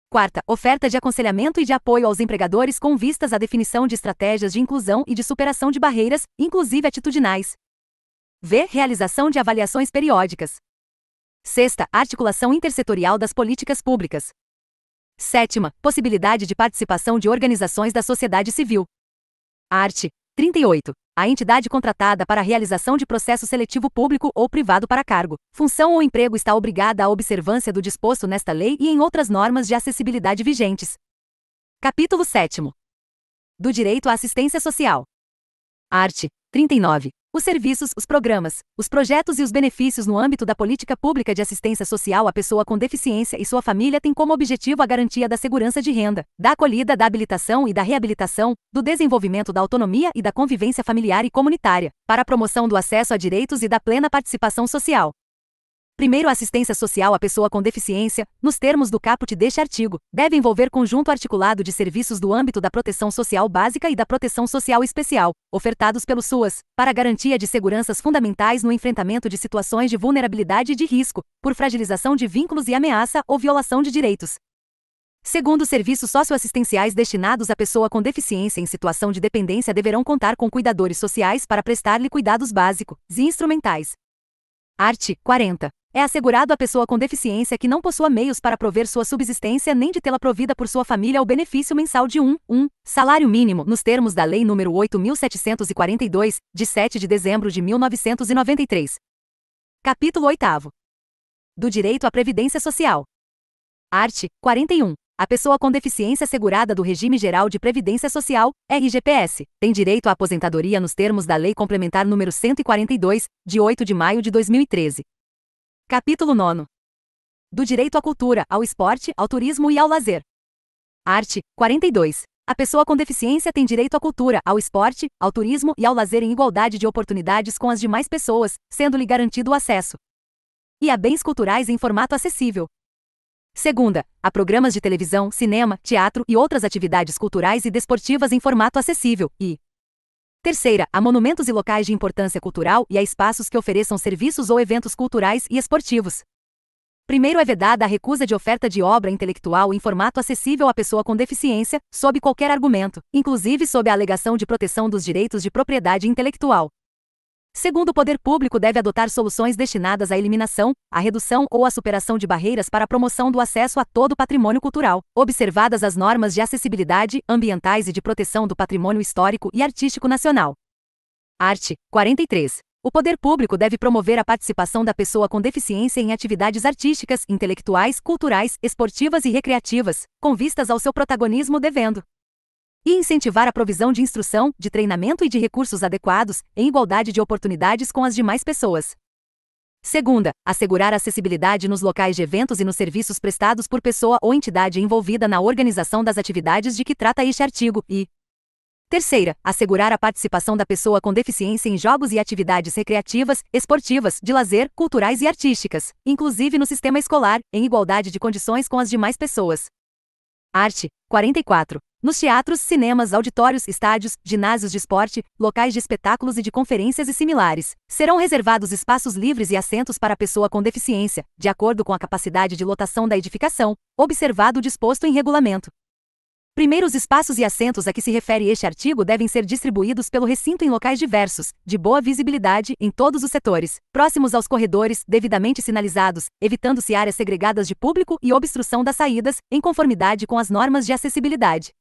Quarta, oferta de aconselhamento e de apoio aos empregadores com vistas à definição de estratégias de inclusão e de superação de barreiras, inclusive atitudinais. V. Realização de avaliações periódicas. Sexta, articulação intersetorial das políticas públicas. Sétima, possibilidade de participação de organizações da sociedade civil. Art. 38. A entidade contratada para a realização de processo seletivo público ou privado para cargo, função ou emprego está obrigada à observância do disposto nesta lei e em outras normas de acessibilidade vigentes. Capítulo 7º. Do direito à assistência social. Art. 39. Os serviços, os programas, os projetos e os benefícios no âmbito da política pública de assistência social à pessoa com deficiência e sua família têm como objetivo a garantia da segurança de renda, da acolhida, da habilitação e da reabilitação, do desenvolvimento da autonomia e da convivência familiar e comunitária, para a promoção do acesso a direitos e da plena participação social. Primeiro, a assistência social à pessoa com deficiência, nos termos do caput deste artigo, deve envolver conjunto articulado de serviços do âmbito da proteção social básica e da proteção social especial, ofertados pelo SUAS, para garantia de seguranças fundamentais no enfrentamento de situações de vulnerabilidade e de risco, por fragilização de vínculos e ameaça ou violação de direitos. Segundo, serviços socioassistenciais destinados à pessoa com deficiência em situação de dependência deverão contar com cuidadores sociais para prestar-lhe cuidados básicos e instrumentais. Art. 40. É assegurado à pessoa com deficiência que não possua meios para prover sua subsistência nem de tê-la provida por sua família o benefício mensal de salário mínimo, nos termos da Lei nº 8.742, de 7 de dezembro de 1993. Capítulo 8º. Do direito à previdência social. Art. 41. A pessoa com deficiência segurada do Regime Geral de Previdência Social, RGPS, tem direito à aposentadoria nos termos da Lei Complementar nº 142, de 8 de maio de 2013. Capítulo 9. Do direito à cultura, ao esporte, ao turismo e ao lazer. Art. 42. A pessoa com deficiência tem direito à cultura, ao esporte, ao turismo e ao lazer em igualdade de oportunidades com as demais pessoas, sendo-lhe garantido o acesso. E a bens culturais em formato acessível. Segunda, a programas de televisão, cinema, teatro e outras atividades culturais e desportivas em formato acessível. E terceira, a monumentos e locais de importância cultural e a espaços que ofereçam serviços ou eventos culturais e esportivos. Primeiro, é vedada a recusa de oferta de obra intelectual em formato acessível à pessoa com deficiência, sob qualquer argumento, inclusive sob a alegação de proteção dos direitos de propriedade intelectual. Segundo, o poder público deve adotar soluções destinadas à eliminação, à redução ou à superação de barreiras para a promoção do acesso a todo o patrimônio cultural, observadas as normas de acessibilidade, ambientais e de proteção do patrimônio histórico e artístico nacional. Art. 43. O poder público deve promover a participação da pessoa com deficiência em atividades artísticas, intelectuais, culturais, esportivas e recreativas, com vistas ao seu protagonismo devendo e incentivar a provisão de instrução, de treinamento e de recursos adequados, em igualdade de oportunidades com as demais pessoas. Segunda, assegurar a acessibilidade nos locais de eventos e nos serviços prestados por pessoa ou entidade envolvida na organização das atividades de que trata este artigo e terceira, assegurar a participação da pessoa com deficiência em jogos e atividades recreativas, esportivas, de lazer, culturais e artísticas, inclusive no sistema escolar, em igualdade de condições com as demais pessoas. Art. 44. Nos teatros, cinemas, auditórios, estádios, ginásios de esporte, locais de espetáculos e de conferências e similares, serão reservados espaços livres e assentos para a pessoa com deficiência, de acordo com a capacidade de lotação da edificação, observado o disposto em regulamento. Primeiro, os espaços e assentos a que se refere este artigo devem ser distribuídos pelo recinto em locais diversos, de boa visibilidade, em todos os setores, próximos aos corredores, devidamente sinalizados, evitando-se áreas segregadas de público e obstrução das saídas, em conformidade com as normas de acessibilidade.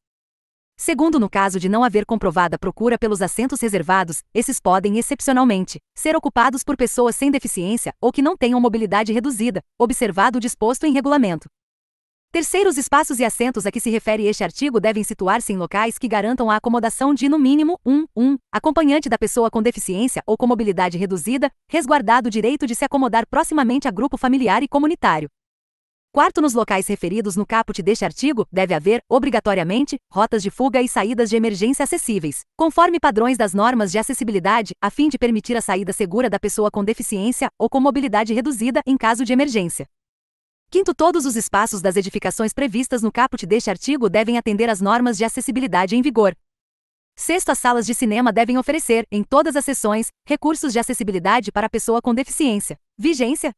Segundo, no caso de não haver comprovada procura pelos assentos reservados, esses podem, excepcionalmente, ser ocupados por pessoas sem deficiência ou que não tenham mobilidade reduzida, observado o disposto em regulamento. Terceiro, os espaços e assentos a que se refere este artigo devem situar-se em locais que garantam a acomodação de, no mínimo, acompanhante da pessoa com deficiência ou com mobilidade reduzida, resguardado o direito de se acomodar proximamente a grupo familiar e comunitário. Quarto, nos locais referidos no caput deste artigo, deve haver, obrigatoriamente, rotas de fuga e saídas de emergência acessíveis, conforme padrões das normas de acessibilidade, a fim de permitir a saída segura da pessoa com deficiência ou com mobilidade reduzida em caso de emergência. Quinto, todos os espaços das edificações previstas no caput deste artigo devem atender às normas de acessibilidade em vigor. Sexto, as salas de cinema devem oferecer, em todas as sessões, recursos de acessibilidade para a pessoa com deficiência. Vigência.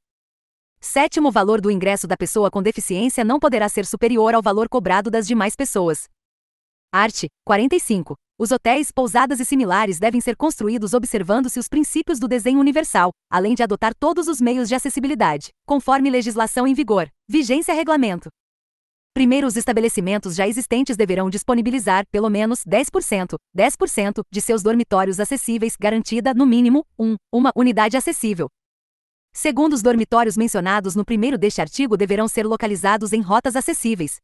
Sétimo, o valor do ingresso da pessoa com deficiência não poderá ser superior ao valor cobrado das demais pessoas. Art. 45. Os hotéis, pousadas e similares devem ser construídos observando-se os princípios do desenho universal, além de adotar todos os meios de acessibilidade, conforme legislação em vigor. Vigência regulamento. Primeiro, os estabelecimentos já existentes deverão disponibilizar, pelo menos, 10% de seus dormitórios acessíveis, garantida, no mínimo, uma unidade acessível. Segundo, os dormitórios mencionados no primeiro deste artigo deverão ser localizados em rotas acessíveis.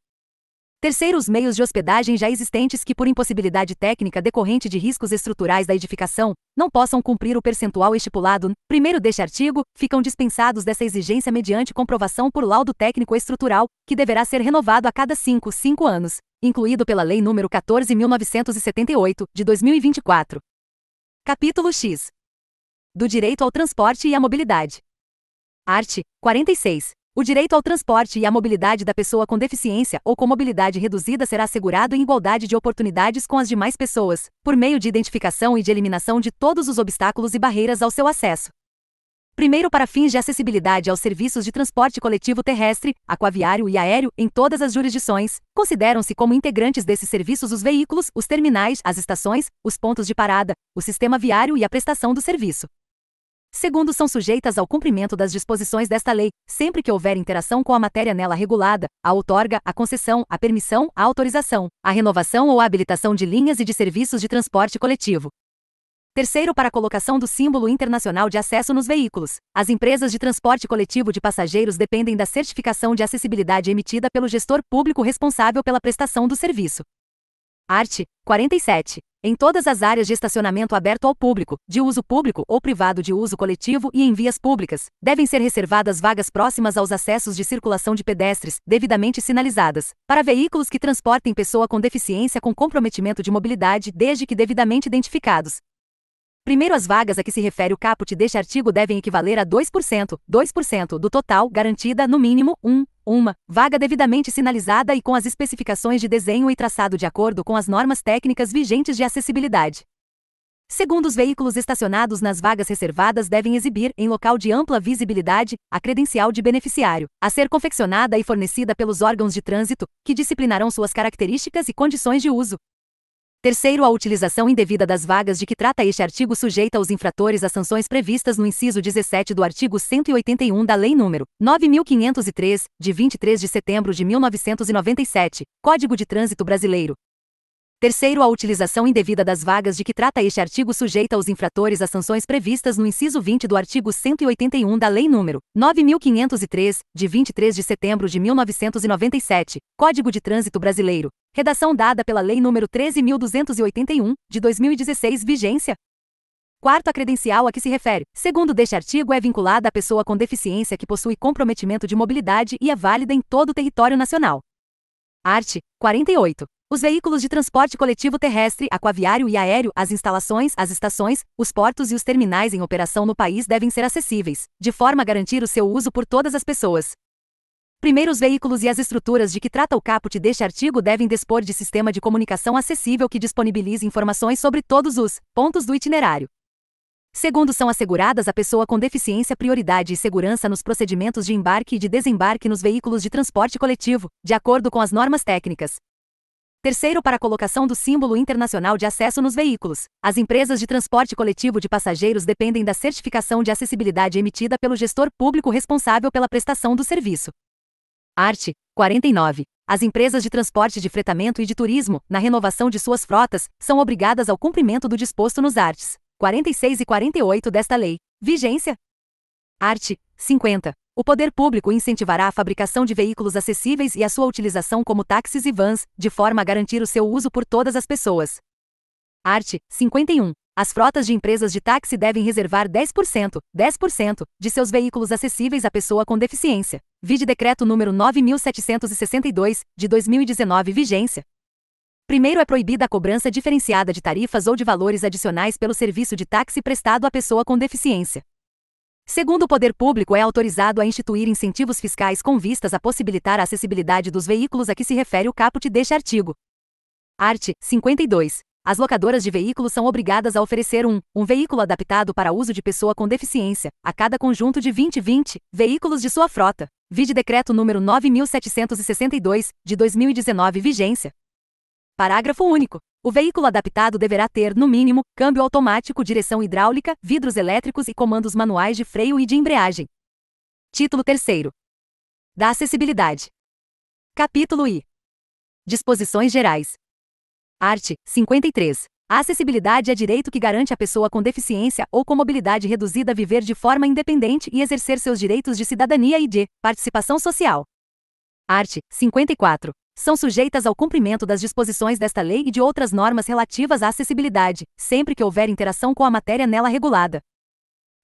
Terceiro, os meios de hospedagem já existentes que, por impossibilidade técnica decorrente de riscos estruturais da edificação, não possam cumprir o percentual estipulado no primeiro deste artigo, ficam dispensados dessa exigência mediante comprovação por laudo técnico estrutural, que deverá ser renovado a cada 5 anos, incluído pela Lei nº 14.978, de 2024. Capítulo X. Do direito ao transporte e à mobilidade. Art. 46. O direito ao transporte e à mobilidade da pessoa com deficiência ou com mobilidade reduzida será assegurado em igualdade de oportunidades com as demais pessoas, por meio de identificação e de eliminação de todos os obstáculos e barreiras ao seu acesso. Primeiro, para fins de acessibilidade aos serviços de transporte coletivo terrestre, aquaviário e aéreo em todas as jurisdições, consideram-se como integrantes desses serviços os veículos, os terminais, as estações, os pontos de parada, o sistema viário e a prestação do serviço. Segundo, são sujeitas ao cumprimento das disposições desta lei, sempre que houver interação com a matéria nela regulada, a outorga, a concessão, a permissão, a autorização, a renovação ou a habilitação de linhas e de serviços de transporte coletivo. Terceiro, para a colocação do símbolo internacional de acesso nos veículos. As empresas de transporte coletivo de passageiros dependem da certificação de acessibilidade emitida pelo gestor público responsável pela prestação do serviço. Art. 47. Em todas as áreas de estacionamento aberto ao público, de uso público ou privado de uso coletivo e em vias públicas, devem ser reservadas vagas próximas aos acessos de circulação de pedestres, devidamente sinalizadas, para veículos que transportem pessoa com deficiência com comprometimento de mobilidade, desde que devidamente identificados. Primeiro, as vagas a que se refere o caput deste artigo devem equivaler a 2% do total, garantida, no mínimo, uma vaga devidamente sinalizada e com as especificações de desenho e traçado de acordo com as normas técnicas vigentes de acessibilidade. Segundo, os veículos estacionados nas vagas reservadas devem exibir, em local de ampla visibilidade, a credencial de beneficiário, a ser confeccionada e fornecida pelos órgãos de trânsito, que disciplinarão suas características e condições de uso. Terceiro, a utilização indevida das vagas de que trata este artigo sujeita os infratores às sanções previstas no inciso 17 do artigo 181 da Lei nº 9.503, de 23 de setembro de 1997, Código de Trânsito Brasileiro. Terceiro, a utilização indevida das vagas de que trata este artigo sujeita os infratores às sanções previstas no inciso 20 do artigo 181 da Lei nº 9.503, de 23 de setembro de 1997, Código de Trânsito Brasileiro. Redação dada pela Lei nº 13.281, de 2016, vigência. Quarto, a credencial a que se refere, segundo deste artigo, é vinculada à pessoa com deficiência que possui comprometimento de mobilidade e é válida em todo o território nacional. Art. 48. Os veículos de transporte coletivo terrestre, aquaviário e aéreo, as instalações, as estações, os portos e os terminais em operação no país devem ser acessíveis, de forma a garantir o seu uso por todas as pessoas. Primeiro, os veículos e as estruturas de que trata o caput deste artigo devem dispor de sistema de comunicação acessível que disponibilize informações sobre todos os pontos do itinerário. Segundo, são asseguradas à pessoa com deficiência prioridade e segurança nos procedimentos de embarque e de desembarque nos veículos de transporte coletivo, de acordo com as normas técnicas. Terceiro, para a colocação do símbolo internacional de acesso nos veículos. As empresas de transporte coletivo de passageiros dependem da certificação de acessibilidade emitida pelo gestor público responsável pela prestação do serviço. Art. 49. As empresas de transporte de fretamento e de turismo, na renovação de suas frotas, são obrigadas ao cumprimento do disposto nos arts. 46 e 48 desta lei. Vigência. Art. 50. O poder público incentivará a fabricação de veículos acessíveis e a sua utilização como táxis e vans, de forma a garantir o seu uso por todas as pessoas. Art. 51. As frotas de empresas de táxi devem reservar 10% de seus veículos acessíveis à pessoa com deficiência. Vide Decreto número 9.762, de 2019, vigência. Primeiro, é proibida a cobrança diferenciada de tarifas ou de valores adicionais pelo serviço de táxi prestado à pessoa com deficiência. Segundo, o poder público é autorizado a instituir incentivos fiscais com vistas a possibilitar a acessibilidade dos veículos a que se refere o caput deste artigo. Art. 52. As locadoras de veículos são obrigadas a oferecer um veículo adaptado para uso de pessoa com deficiência, a cada conjunto de 20 veículos de sua frota. Vide Decreto número 9.762, de 2019, vigência. Parágrafo único. O veículo adaptado deverá ter, no mínimo, câmbio automático, direção hidráulica, vidros elétricos e comandos manuais de freio e de embreagem. Título 3º. Da acessibilidade. Capítulo I. Disposições gerais. Art. 53. A acessibilidade é direito que garante à pessoa com deficiência ou com mobilidade reduzida viver de forma independente e exercer seus direitos de cidadania e de participação social. Art. 54. São sujeitas ao cumprimento das disposições desta lei e de outras normas relativas à acessibilidade, sempre que houver interação com a matéria nela regulada.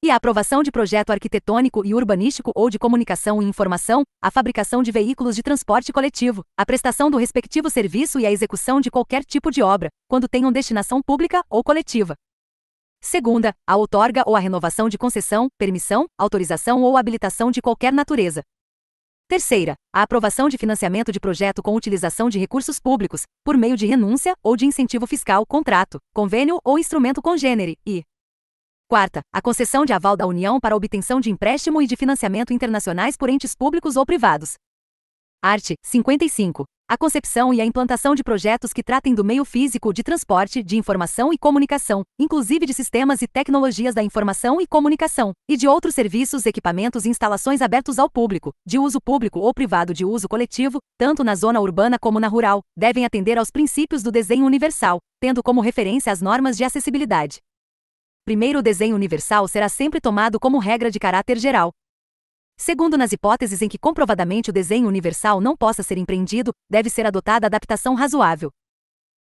E a aprovação de projeto arquitetônico e urbanístico ou de comunicação e informação, a fabricação de veículos de transporte coletivo, a prestação do respectivo serviço e a execução de qualquer tipo de obra, quando tenham destinação pública ou coletiva. Segunda, a outorga ou a renovação de concessão, permissão, autorização ou habilitação de qualquer natureza. Terceira, a aprovação de financiamento de projeto com utilização de recursos públicos, por meio de renúncia ou de incentivo fiscal, contrato, convênio ou instrumento congênere, e Quarta, a concessão de aval da União para obtenção de empréstimo e de financiamento internacionais por entes públicos ou privados. Art. 55. A concepção e a implantação de projetos que tratem do meio físico de transporte, de informação e comunicação, inclusive de sistemas e tecnologias da informação e comunicação, e de outros serviços, equipamentos e instalações abertos ao público, de uso público ou privado de uso coletivo, tanto na zona urbana como na rural, devem atender aos princípios do desenho universal, tendo como referência as normas de acessibilidade. Primeiro, o desenho universal será sempre tomado como regra de caráter geral. Segundo, nas hipóteses em que comprovadamente o desenho universal não possa ser empreendido, deve ser adotada adaptação razoável.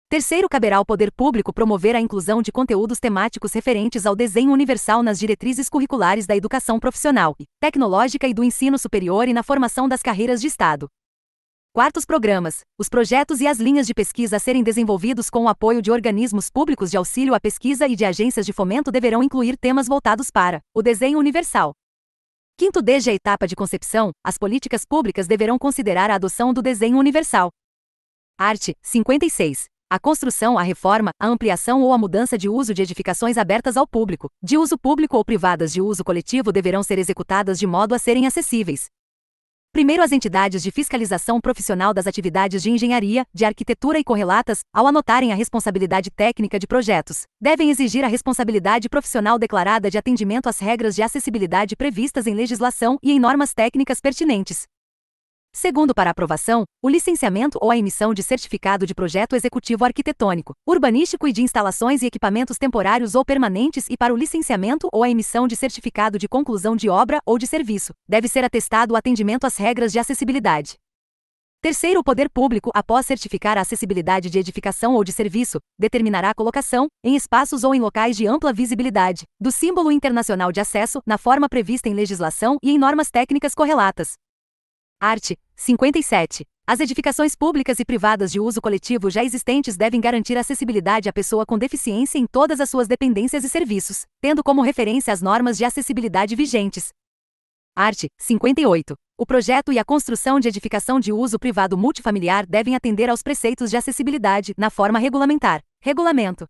Terceiro, caberá ao poder público promover a inclusão de conteúdos temáticos referentes ao desenho universal nas diretrizes curriculares da educação profissional, tecnológica e do ensino superior e na formação das carreiras de Estado. Quarto, os programas, os projetos e as linhas de pesquisa a serem desenvolvidos com o apoio de organismos públicos de auxílio à pesquisa e de agências de fomento deverão incluir temas voltados para o desenho universal. Quinto, desde a etapa de concepção, as políticas públicas deverão considerar a adoção do desenho universal. Art. 56. A construção, a reforma, a ampliação ou a mudança de uso de edificações abertas ao público, de uso público ou privadas de uso coletivo deverão ser executadas de modo a serem acessíveis. Primeiro, as entidades de fiscalização profissional das atividades de engenharia, de arquitetura e correlatas, ao anotarem a responsabilidade técnica de projetos, devem exigir a responsabilidade profissional declarada de atendimento às regras de acessibilidade previstas em legislação e em normas técnicas pertinentes. Segundo, para aprovação, o licenciamento ou a emissão de certificado de projeto executivo arquitetônico, urbanístico e de instalações e equipamentos temporários ou permanentes e para o licenciamento ou a emissão de certificado de conclusão de obra ou de serviço, deve ser atestado o atendimento às regras de acessibilidade. Terceiro, o poder público, após certificar a acessibilidade de edificação ou de serviço, determinará a colocação, em espaços ou em locais de ampla visibilidade, do símbolo internacional de acesso, na forma prevista em legislação e em normas técnicas correlatas. Art. 57. As edificações públicas e privadas de uso coletivo já existentes devem garantir acessibilidade à pessoa com deficiência em todas as suas dependências e serviços, tendo como referência as normas de acessibilidade vigentes. Art. 58. O projeto e a construção de edificação de uso privado multifamiliar devem atender aos preceitos de acessibilidade, na forma regulamentar. Regulamento.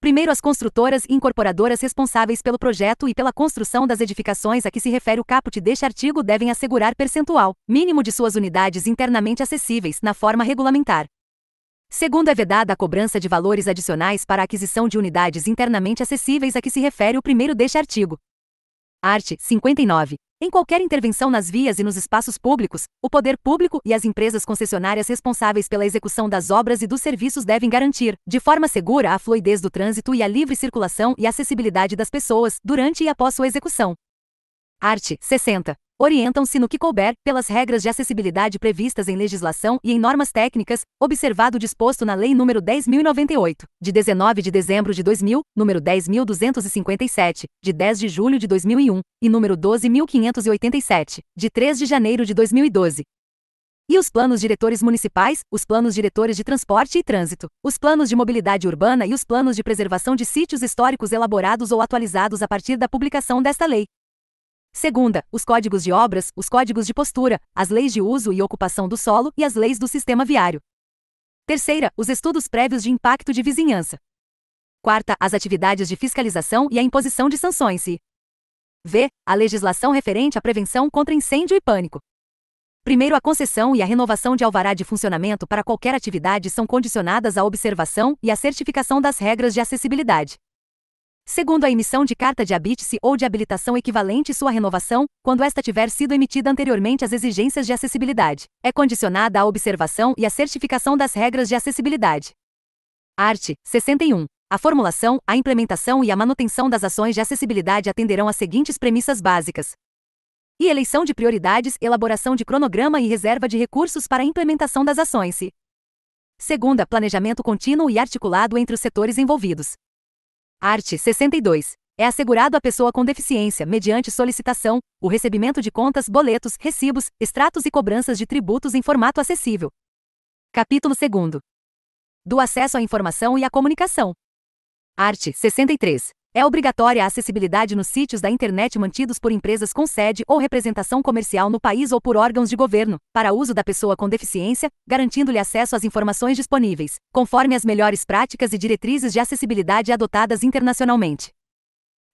Primeiro, as construtoras e incorporadoras responsáveis pelo projeto e pela construção das edificações a que se refere o caput deste artigo devem assegurar percentual mínimo de suas unidades internamente acessíveis, na forma regulamentar. Segundo, é vedada a cobrança de valores adicionais para a aquisição de unidades internamente acessíveis a que se refere o primeiro deste artigo. Art. 59. Em qualquer intervenção nas vias e nos espaços públicos, o poder público e as empresas concessionárias responsáveis pela execução das obras e dos serviços devem garantir, de forma segura, a fluidez do trânsito e a livre circulação e acessibilidade das pessoas, durante e após sua execução. Art. 60. Orientam-se no que couber, pelas regras de acessibilidade previstas em legislação e em normas técnicas, observado o disposto na Lei nº 10.098, de 19 de dezembro de 2000, nº 10.257, de 10 de julho de 2001, e nº 12.587, de 3 de janeiro de 2012. E os planos diretores municipais, os planos diretores de transporte e trânsito, os planos de mobilidade urbana e os planos de preservação de sítios históricos elaborados ou atualizados a partir da publicação desta lei. Segunda, os códigos de obras, os códigos de postura, as leis de uso e ocupação do solo e as leis do sistema viário. Terceira, os estudos prévios de impacto de vizinhança. Quarta, as atividades de fiscalização e a imposição de sanções e v. A legislação referente à prevenção contra incêndio e pânico. Primeiro, a concessão e a renovação de alvará de funcionamento para qualquer atividade são condicionadas à observação e à certificação das regras de acessibilidade. Segundo, a emissão de carta de habite-se ou de habilitação equivalente e sua renovação, quando esta tiver sido emitida anteriormente às exigências de acessibilidade, é condicionada à observação e à certificação das regras de acessibilidade. Art. 61. A formulação, a implementação e a manutenção das ações de acessibilidade atenderão às seguintes premissas básicas. E eleição de prioridades, elaboração de cronograma e reserva de recursos para a implementação das ações. Segunda, planejamento contínuo e articulado entre os setores envolvidos. Art. 62. É assegurado à pessoa com deficiência, mediante solicitação, o recebimento de contas, boletos, recibos, extratos e cobranças de tributos em formato acessível. Capítulo 2. Do acesso à informação e à comunicação. Art. 63. É obrigatória a acessibilidade nos sítios da internet mantidos por empresas com sede ou representação comercial no país ou por órgãos de governo, para uso da pessoa com deficiência, garantindo-lhe acesso às informações disponíveis, conforme as melhores práticas e diretrizes de acessibilidade adotadas internacionalmente.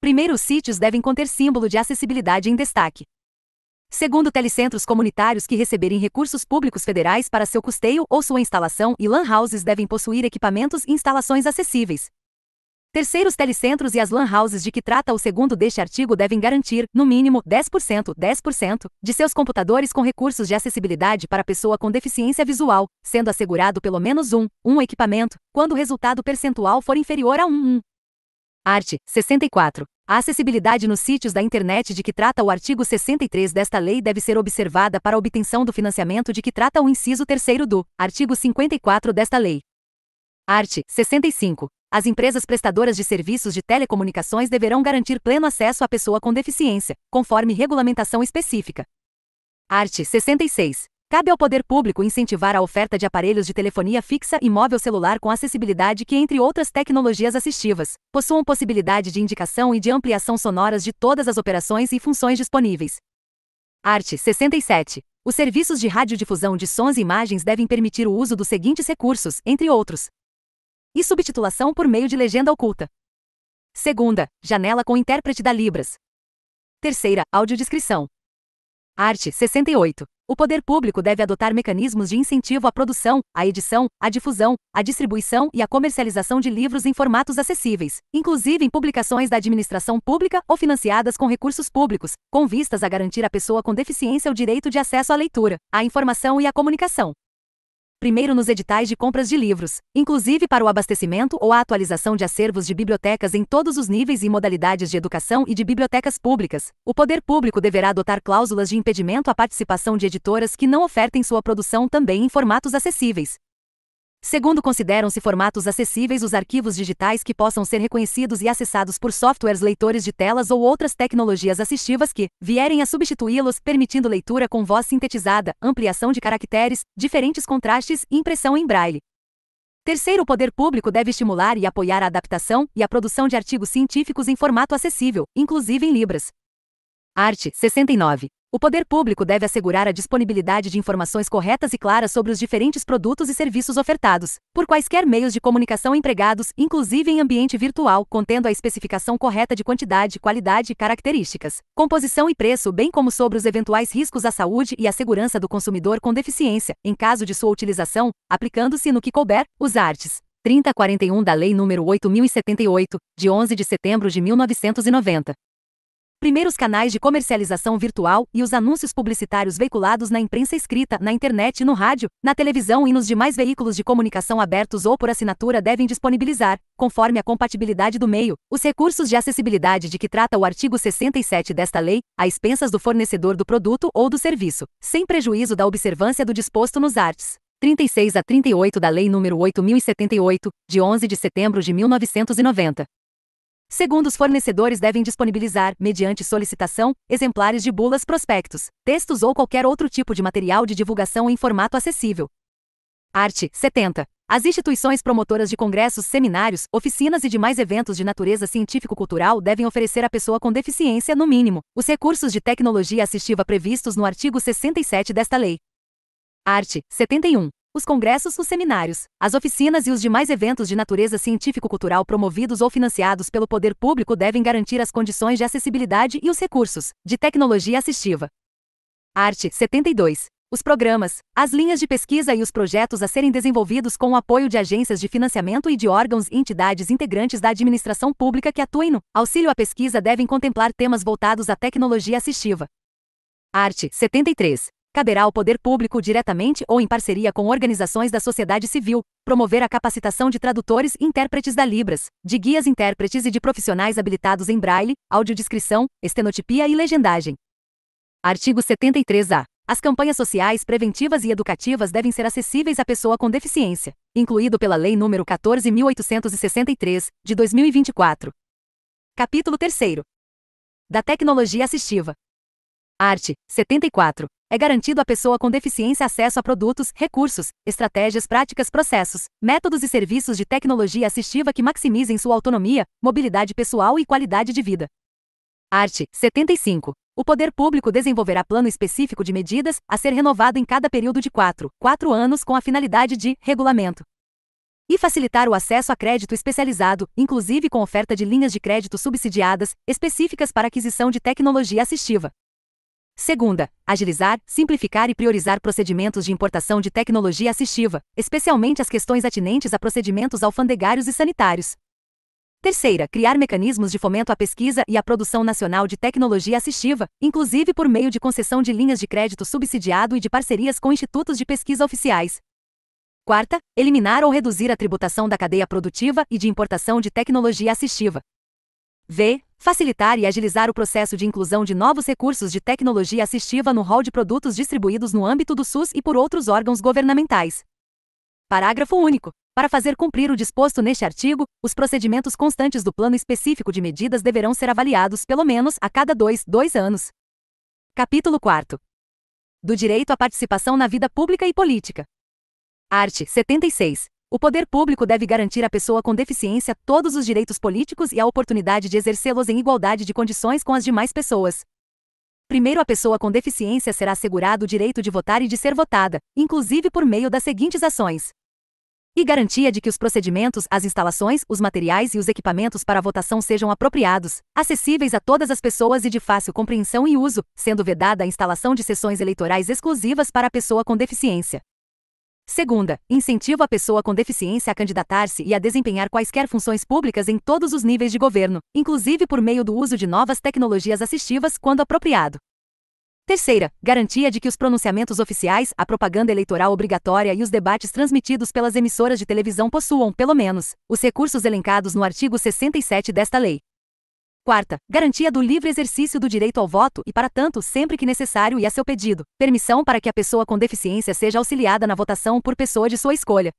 Primeiro, os sítios devem conter símbolo de acessibilidade em destaque. Segundo, telecentros comunitários que receberem recursos públicos federais para seu custeio ou sua instalação e LAN houses devem possuir equipamentos e instalações acessíveis. Terceiro, os telecentros e as LAN houses de que trata o segundo deste artigo devem garantir, no mínimo, 10% de seus computadores com recursos de acessibilidade para pessoa com deficiência visual, sendo assegurado pelo menos um equipamento, quando o resultado percentual for inferior a 1. Art. 64. A acessibilidade nos sítios da internet de que trata o artigo 63 desta lei deve ser observada para a obtenção do financiamento de que trata o inciso 3º do artigo 54 desta lei. Art. 65. As empresas prestadoras de serviços de telecomunicações deverão garantir pleno acesso à pessoa com deficiência, conforme regulamentação específica. Art. 66. Cabe ao poder público incentivar a oferta de aparelhos de telefonia fixa e móvel celular com acessibilidade que, entre outras tecnologias assistivas, possuam possibilidade de indicação e de ampliação sonoras de todas as operações e funções disponíveis. Art. 67. Os serviços de radiodifusão de sons e imagens devem permitir o uso dos seguintes recursos, entre outros: e subtitulação por meio de legenda oculta. Segunda, janela com intérprete da Libras. Terceira, audiodescrição. Art. 68. O poder público deve adotar mecanismos de incentivo à produção, à edição, à difusão, à distribuição e à comercialização de livros em formatos acessíveis, inclusive em publicações da administração pública ou financiadas com recursos públicos, com vistas a garantir à pessoa com deficiência o direito de acesso à leitura, à informação e à comunicação. Primeiro, nos editais de compras de livros, inclusive para o abastecimento ou a atualização de acervos de bibliotecas em todos os níveis e modalidades de educação e de bibliotecas públicas, o poder público deverá adotar cláusulas de impedimento à participação de editoras que não ofertem sua produção também em formatos acessíveis. Segundo, consideram-se formatos acessíveis os arquivos digitais que possam ser reconhecidos e acessados por softwares leitores de telas ou outras tecnologias assistivas que vierem a substituí-los, permitindo leitura com voz sintetizada, ampliação de caracteres, diferentes contrastes e impressão em braille. Terceiro, o poder público deve estimular e apoiar a adaptação e a produção de artigos científicos em formato acessível, inclusive em Libras. Art. 69. O poder público deve assegurar a disponibilidade de informações corretas e claras sobre os diferentes produtos e serviços ofertados, por quaisquer meios de comunicação empregados, inclusive em ambiente virtual, contendo a especificação correta de quantidade, qualidade e características, composição e preço, bem como sobre os eventuais riscos à saúde e à segurança do consumidor com deficiência, em caso de sua utilização, aplicando-se no que couber, os arts. 30 a 41 da Lei nº 8.078, de 11 de setembro de 1990. Primeiros canais de comercialização virtual e os anúncios publicitários veiculados na imprensa escrita, na internet, no rádio, na televisão e nos demais veículos de comunicação abertos ou por assinatura devem disponibilizar, conforme a compatibilidade do meio, os recursos de acessibilidade de que trata o artigo 67 desta lei, a expensas do fornecedor do produto ou do serviço, sem prejuízo da observância do disposto nos arts. 36 a 38 da Lei nº 8.078, de 11 de setembro de 1990. Segundo, os fornecedores devem disponibilizar, mediante solicitação, exemplares de bulas, prospectos, textos ou qualquer outro tipo de material de divulgação em formato acessível. Art. 70. As instituições promotoras de congressos, seminários, oficinas e demais eventos de natureza científico-cultural devem oferecer à pessoa com deficiência, no mínimo, os recursos de tecnologia assistiva previstos no artigo 67 desta lei. Art. 71. Os congressos, os seminários, as oficinas e os demais eventos de natureza científico-cultural promovidos ou financiados pelo poder público devem garantir as condições de acessibilidade e os recursos de tecnologia assistiva. Art. 72. Os programas, as linhas de pesquisa e os projetos a serem desenvolvidos com o apoio de agências de financiamento e de órgãos e entidades integrantes da administração pública que atuem no auxílio à pesquisa devem contemplar temas voltados à tecnologia assistiva. Art. 73. Caberá ao poder público, diretamente ou em parceria com organizações da sociedade civil, promover a capacitação de tradutores e intérpretes da Libras, de guias intérpretes e de profissionais habilitados em braille, audiodescrição, estenotipia e legendagem. Artigo 73-A. As campanhas sociais, preventivas e educativas devem ser acessíveis à pessoa com deficiência, incluído pela Lei nº 14.863, de 2024. Capítulo 3º. Da tecnologia assistiva. Art. 74. É garantido à pessoa com deficiência acesso a produtos, recursos, estratégias práticas, processos, métodos e serviços de tecnologia assistiva que maximizem sua autonomia, mobilidade pessoal e qualidade de vida. Art. 75. O poder público desenvolverá plano específico de medidas, a ser renovado em cada período de 4 anos com a finalidade de regulamento. E facilitar o acesso a crédito especializado, inclusive com oferta de linhas de crédito subsidiadas, específicas para aquisição de tecnologia assistiva. Segunda, agilizar, simplificar e priorizar procedimentos de importação de tecnologia assistiva, especialmente as questões atinentes a procedimentos alfandegários e sanitários. Terceira, criar mecanismos de fomento à pesquisa e à produção nacional de tecnologia assistiva, inclusive por meio de concessão de linhas de crédito subsidiado e de parcerias com institutos de pesquisa oficiais. Quarta, eliminar ou reduzir a tributação da cadeia produtiva e de importação de tecnologia assistiva. V. Facilitar e agilizar o processo de inclusão de novos recursos de tecnologia assistiva no rol de produtos distribuídos no âmbito do SUS e por outros órgãos governamentais. Parágrafo único. Para fazer cumprir o disposto neste artigo, os procedimentos constantes do Plano Específico de Medidas deverão ser avaliados, pelo menos, a cada dois anos. Capítulo 4. Do direito à participação na vida pública e política. Art. 76. O poder público deve garantir à pessoa com deficiência todos os direitos políticos e a oportunidade de exercê-los em igualdade de condições com as demais pessoas. Primeiro, a pessoa com deficiência será assegurado o direito de votar e de ser votada, inclusive por meio das seguintes ações: e garantia de que os procedimentos, as instalações, os materiais e os equipamentos para a votação sejam apropriados, acessíveis a todas as pessoas e de fácil compreensão e uso, sendo vedada a instalação de sessões eleitorais exclusivas para a pessoa com deficiência. Segunda, incentivo a pessoa com deficiência a candidatar-se e a desempenhar quaisquer funções públicas em todos os níveis de governo, inclusive por meio do uso de novas tecnologias assistivas, quando apropriado. Terceira, garantia de que os pronunciamentos oficiais, a propaganda eleitoral obrigatória e os debates transmitidos pelas emissoras de televisão possuam, pelo menos, os recursos elencados no artigo 67 desta lei. Quarta, garantia do livre exercício do direito ao voto e, para tanto, sempre que necessário e a seu pedido, permissão para que a pessoa com deficiência seja auxiliada na votação por pessoa de sua escolha.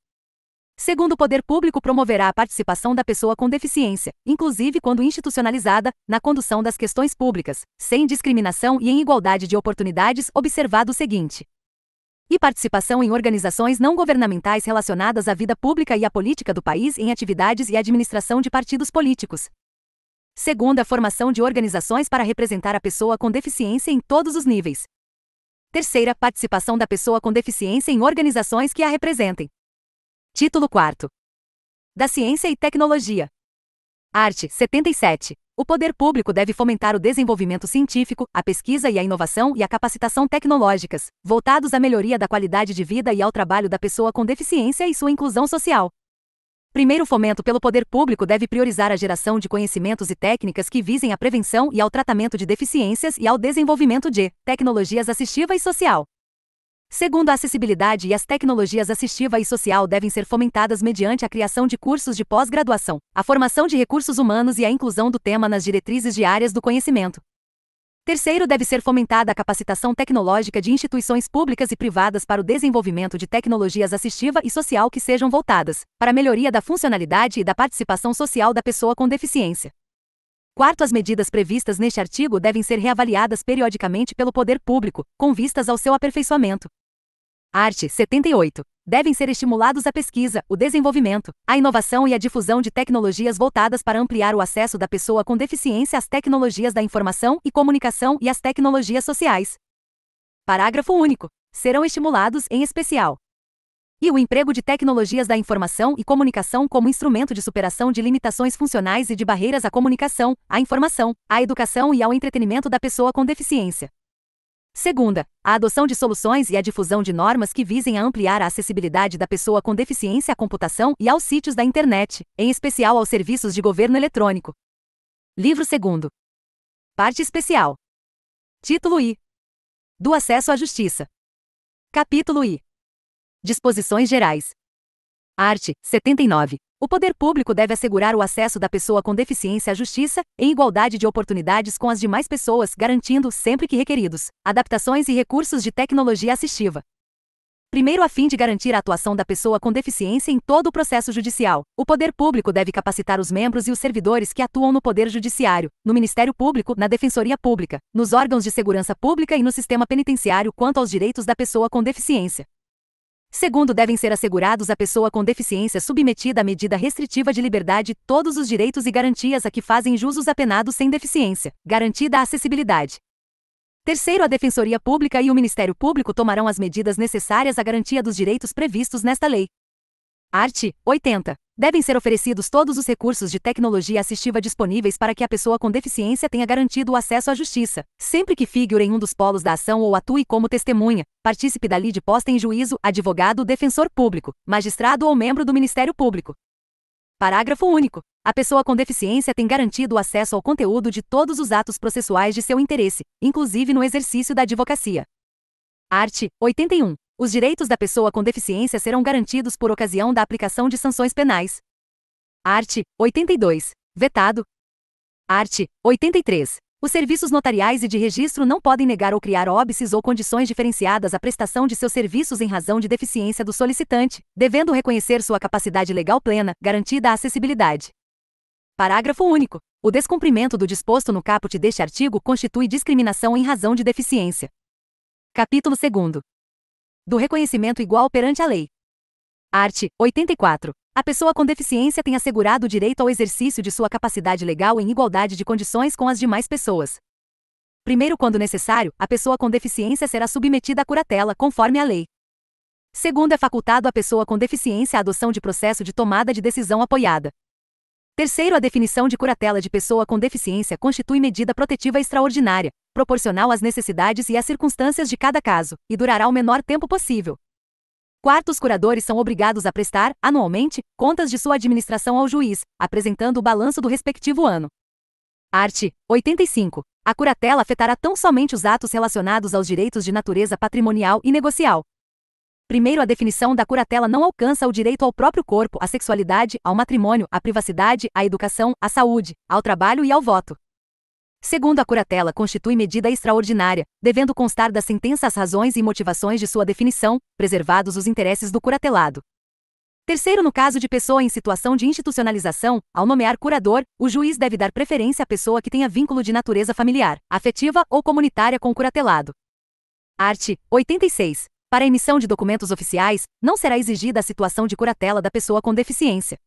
Segundo, o poder público promoverá a participação da pessoa com deficiência, inclusive quando institucionalizada, na condução das questões públicas, sem discriminação e em igualdade de oportunidades, observado o seguinte: e participação em organizações não governamentais relacionadas à vida pública e à política do país em atividades e administração de partidos políticos. Segunda, a formação de organizações para representar a pessoa com deficiência em todos os níveis. Terceira, participação da pessoa com deficiência em organizações que a representem. Título 4. Da Ciência e Tecnologia. Art. 77. O poder público deve fomentar o desenvolvimento científico, a pesquisa e a inovação e a capacitação tecnológicas, voltados à melhoria da qualidade de vida e ao trabalho da pessoa com deficiência e sua inclusão social. Primeiro, o fomento pelo poder público deve priorizar a geração de conhecimentos e técnicas que visem à prevenção e ao tratamento de deficiências e ao desenvolvimento de tecnologias assistiva e social. Segundo, a acessibilidade e as tecnologias assistiva e social devem ser fomentadas mediante a criação de cursos de pós-graduação, a formação de recursos humanos e a inclusão do tema nas diretrizes de áreas do conhecimento. Terceiro, deve ser fomentada a capacitação tecnológica de instituições públicas e privadas para o desenvolvimento de tecnologias assistiva e social que sejam voltadas para a melhoria da funcionalidade e da participação social da pessoa com deficiência. Quarto, as medidas previstas neste artigo devem ser reavaliadas periodicamente pelo poder público, com vistas ao seu aperfeiçoamento. Art. 78. Devem ser estimulados a pesquisa, o desenvolvimento, a inovação e a difusão de tecnologias voltadas para ampliar o acesso da pessoa com deficiência às tecnologias da informação e comunicação e às tecnologias sociais. Parágrafo único. Serão estimulados, em especial, e o emprego de tecnologias da informação e comunicação como instrumento de superação de limitações funcionais e de barreiras à comunicação, à informação, à educação e ao entretenimento da pessoa com deficiência. Segunda, a adoção de soluções e a difusão de normas que visem a ampliar a acessibilidade da pessoa com deficiência à computação e aos sítios da internet, em especial aos serviços de governo eletrônico. Livro 2º. Parte especial. Título I. Do acesso à justiça. Capítulo I. Disposições gerais. Art. 79. O poder público deve assegurar o acesso da pessoa com deficiência à justiça, em igualdade de oportunidades com as demais pessoas, garantindo, sempre que requeridos, adaptações e recursos de tecnologia assistiva. Primeiro, a fim de garantir a atuação da pessoa com deficiência em todo o processo judicial, o poder público deve capacitar os membros e os servidores que atuam no Poder Judiciário, no Ministério Público, na Defensoria Pública, nos órgãos de segurança pública e no sistema penitenciário quanto aos direitos da pessoa com deficiência. Segundo, devem ser assegurados à pessoa com deficiência submetida à medida restritiva de liberdade todos os direitos e garantias a que fazem jus os apenados sem deficiência, garantida a acessibilidade. Terceiro, a Defensoria Pública e o Ministério Público tomarão as medidas necessárias à garantia dos direitos previstos nesta lei. Art. 80. Devem ser oferecidos todos os recursos de tecnologia assistiva disponíveis para que a pessoa com deficiência tenha garantido o acesso à justiça, sempre que figure em um dos polos da ação ou atue como testemunha, partícipe da lide posta em juízo, advogado, defensor público, magistrado ou membro do Ministério Público. Parágrafo único. A pessoa com deficiência tem garantido o acesso ao conteúdo de todos os atos processuais de seu interesse, inclusive no exercício da advocacia. Art. 81. Os direitos da pessoa com deficiência serão garantidos por ocasião da aplicação de sanções penais. Art. 82. Vetado. Art. 83. Os serviços notariais e de registro não podem negar ou criar óbices ou condições diferenciadas à prestação de seus serviços em razão de deficiência do solicitante, devendo reconhecer sua capacidade legal plena, garantida a acessibilidade. Parágrafo único. O descumprimento do disposto no caput deste artigo constitui discriminação em razão de deficiência. Capítulo 2º. Do reconhecimento igual perante a lei. Art. 84. A pessoa com deficiência tem assegurado o direito ao exercício de sua capacidade legal em igualdade de condições com as demais pessoas. Primeiro, quando necessário, a pessoa com deficiência será submetida à curatela, conforme a lei. Segundo, é facultado à pessoa com deficiência a adoção de processo de tomada de decisão apoiada. Terceiro, a definição de curatela de pessoa com deficiência constitui medida protetiva extraordinária, proporcional às necessidades e às circunstâncias de cada caso, e durará o menor tempo possível. Quarto, os curadores são obrigados a prestar, anualmente, contas de sua administração ao juiz, apresentando o balanço do respectivo ano. Art. 85. A curatela afetará tão somente os atos relacionados aos direitos de natureza patrimonial e negocial. Primeiro, a definição da curatela não alcança o direito ao próprio corpo, à sexualidade, ao matrimônio, à privacidade, à educação, à saúde, ao trabalho e ao voto. Segundo, a curatela constitui medida extraordinária, devendo constar da sentença as razões e motivações de sua definição, preservados os interesses do curatelado. Terceiro, no caso de pessoa em situação de institucionalização, ao nomear curador, o juiz deve dar preferência à pessoa que tenha vínculo de natureza familiar, afetiva ou comunitária com o curatelado. Art. 86. Para a emissão de documentos oficiais, não será exigida a situação de curatela da pessoa com deficiência.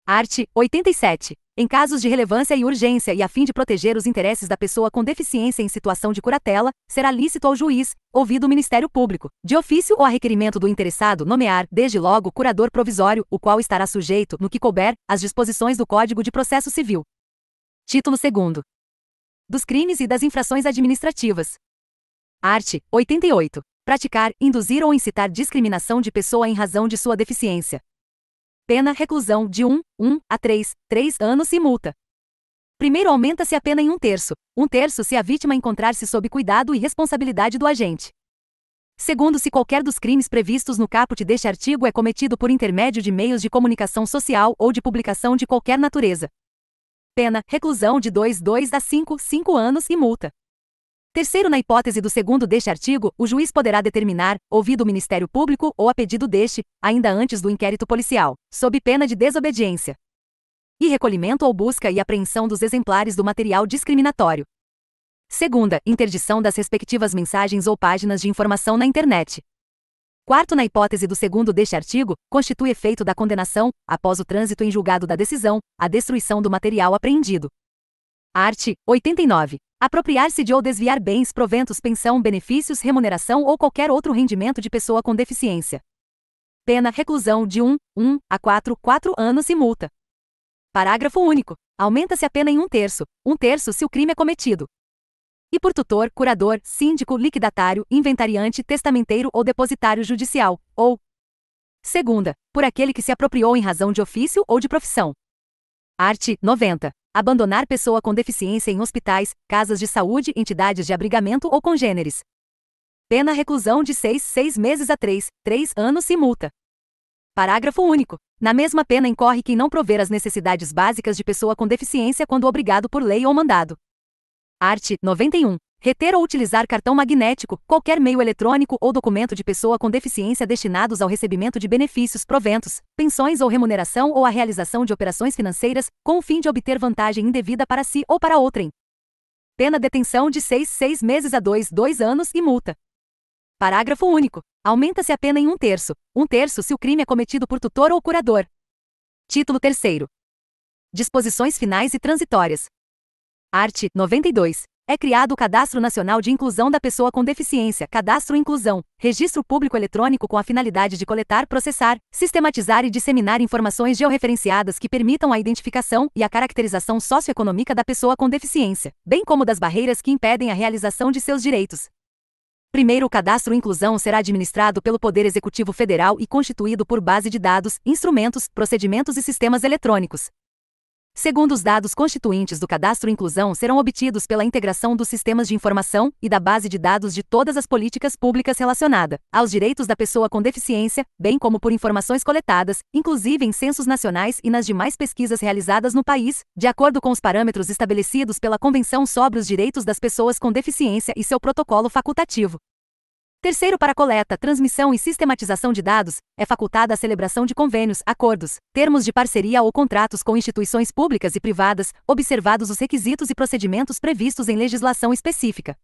Art. 87. Em casos de relevância e urgência e a fim de proteger os interesses da pessoa com deficiência em situação de curatela, será lícito ao juiz, ouvido o Ministério Público, de ofício ou a requerimento do interessado, nomear, desde logo, curador provisório, o qual estará sujeito, no que couber, às disposições do Código de Processo Civil. Título 2º. Dos crimes e das infrações administrativas. Art. 88. Praticar, induzir ou incitar discriminação de pessoa em razão de sua deficiência. Pena, reclusão de 1 a 3 anos e multa. Primeiro, aumenta-se a pena em 1/3. 1/3 se a vítima encontrar-se sob cuidado e responsabilidade do agente. Segundo, se qualquer dos crimes previstos no caput deste artigo é cometido por intermédio de meios de comunicação social ou de publicação de qualquer natureza. Pena, reclusão de 2 a 5 anos e multa. Terceiro, na hipótese do segundo deste artigo, o juiz poderá determinar, ouvido o Ministério Público ou a pedido deste, ainda antes do inquérito policial, sob pena de desobediência e recolhimento ou busca e apreensão dos exemplares do material discriminatório. Segunda, interdição das respectivas mensagens ou páginas de informação na internet. Quarto, na hipótese do segundo deste artigo, constitui efeito da condenação, após o trânsito em julgado da decisão, a destruição do material apreendido. Art. 89. Apropriar-se de ou desviar bens, proventos, pensão, benefícios, remuneração ou qualquer outro rendimento de pessoa com deficiência. Pena, reclusão de 1 a 4 anos e multa. Parágrafo único. Aumenta-se a pena em 1/3. 1/3 se o crime é cometido e por tutor, curador, síndico, liquidatário, inventariante, testamenteiro ou depositário judicial, ou segunda, por aquele que se apropriou em razão de ofício ou de profissão. Art. 90. Abandonar pessoa com deficiência em hospitais, casas de saúde, entidades de abrigamento ou congêneres. Pena, reclusão de 6 meses a 3 anos e multa. Parágrafo único. Na mesma pena incorre quem não prover as necessidades básicas de pessoa com deficiência quando obrigado por lei ou mandado. Art. 91. Reter ou utilizar cartão magnético, qualquer meio eletrônico ou documento de pessoa com deficiência destinados ao recebimento de benefícios, proventos, pensões ou remuneração ou à realização de operações financeiras, com o fim de obter vantagem indevida para si ou para outrem. Pena, detenção de 6 meses a 2 anos e multa. Parágrafo único. Aumenta-se a pena em 1/3. 1/3 se o crime é cometido por tutor ou curador. Título 3º. Disposições finais e transitórias. Art. 92. É criado o Cadastro Nacional de Inclusão da Pessoa com Deficiência, Cadastro Inclusão, registro público eletrônico com a finalidade de coletar, processar, sistematizar e disseminar informações georreferenciadas que permitam a identificação e a caracterização socioeconômica da pessoa com deficiência, bem como das barreiras que impedem a realização de seus direitos. Primeiro, o Cadastro Inclusão será administrado pelo Poder Executivo Federal e constituído por base de dados, instrumentos, procedimentos e sistemas eletrônicos. Segundo, os dados constituintes do Cadastro Inclusão serão obtidos pela integração dos sistemas de informação e da base de dados de todas as políticas públicas relacionadas aos direitos da pessoa com deficiência, bem como por informações coletadas, inclusive em censos nacionais e nas demais pesquisas realizadas no país, de acordo com os parâmetros estabelecidos pela Convenção sobre os Direitos das Pessoas com Deficiência e seu protocolo facultativo. Terceiro, para coleta, transmissão e sistematização de dados, é facultada a celebração de convênios, acordos, termos de parceria ou contratos com instituições públicas e privadas, observados os requisitos e procedimentos previstos em legislação específica.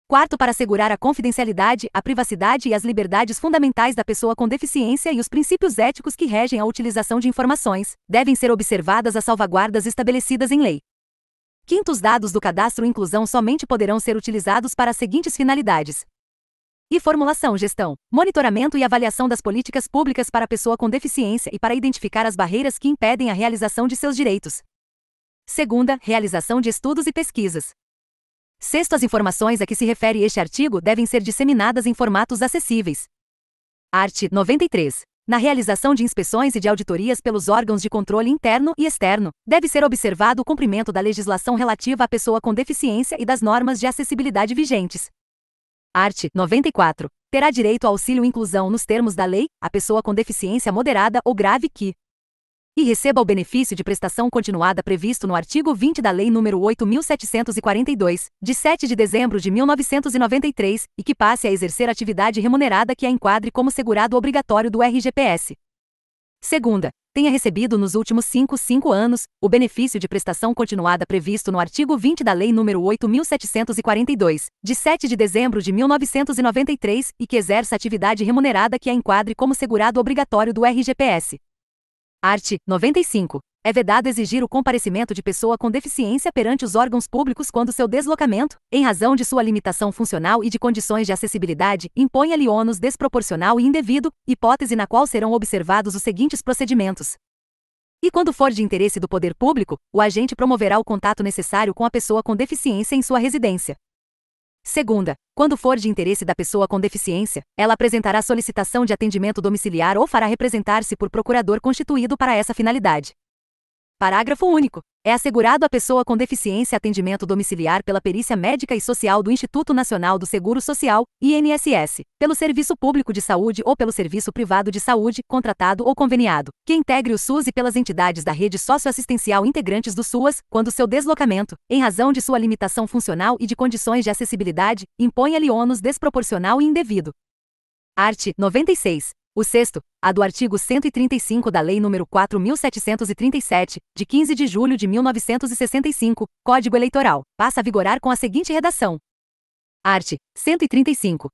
Quarto, para assegurar a confidencialidade, a privacidade e as liberdades fundamentais da pessoa com deficiência e os princípios éticos que regem a utilização de informações, devem ser observadas as salvaguardas estabelecidas em lei. Quinto, os dados do Cadastro Inclusão somente poderão ser utilizados para as seguintes finalidades: e formulação, gestão, monitoramento e avaliação das políticas públicas para a pessoa com deficiência e para identificar as barreiras que impedem a realização de seus direitos. Segunda, realização de estudos e pesquisas. Sexto, as informações a que se refere este artigo devem ser disseminadas em formatos acessíveis. Art. 93. Na realização de inspeções e de auditorias pelos órgãos de controle interno e externo, deve ser observado o cumprimento da legislação relativa à pessoa com deficiência e das normas de acessibilidade vigentes. Art. 94. Terá direito ao auxílio inclusão nos termos da lei, a pessoa com deficiência moderada ou grave que e receba o benefício de prestação continuada previsto no artigo 20 da Lei nº 8.742, de 7 de dezembro de 1993, e que passe a exercer atividade remunerada que a enquadre como segurado obrigatório do RGPS. Segunda, tenha recebido nos últimos 5 anos o benefício de prestação continuada previsto no artigo 20 da Lei nº 8.742, de 7 de dezembro de 1993, e que exerça atividade remunerada que a enquadre como segurado obrigatório do RGPS. Art. 95. É vedado exigir o comparecimento de pessoa com deficiência perante os órgãos públicos quando seu deslocamento, em razão de sua limitação funcional e de condições de acessibilidade, imponha-lhe ônus desproporcional e indevido, hipótese na qual serão observados os seguintes procedimentos. E quando for de interesse do poder público, o agente promoverá o contato necessário com a pessoa com deficiência em sua residência. Segunda, quando for de interesse da pessoa com deficiência, ela apresentará solicitação de atendimento domiciliar ou fará representar-se por procurador constituído para essa finalidade. Parágrafo único. É assegurado à pessoa com deficiência atendimento domiciliar pela perícia médica e social do Instituto Nacional do Seguro Social, INSS, pelo Serviço Público de Saúde ou pelo Serviço Privado de Saúde, contratado ou conveniado, que integre o SUS e pelas entidades da rede socioassistencial integrantes do SUAS, quando seu deslocamento, em razão de sua limitação funcional e de condições de acessibilidade, imponha-lhe ônus desproporcional e indevido. Art. 96. O sexto, a do artigo 135 da Lei nº 4.737, de 15 de julho de 1965, Código Eleitoral, passa a vigorar com a seguinte redação. Art. 135.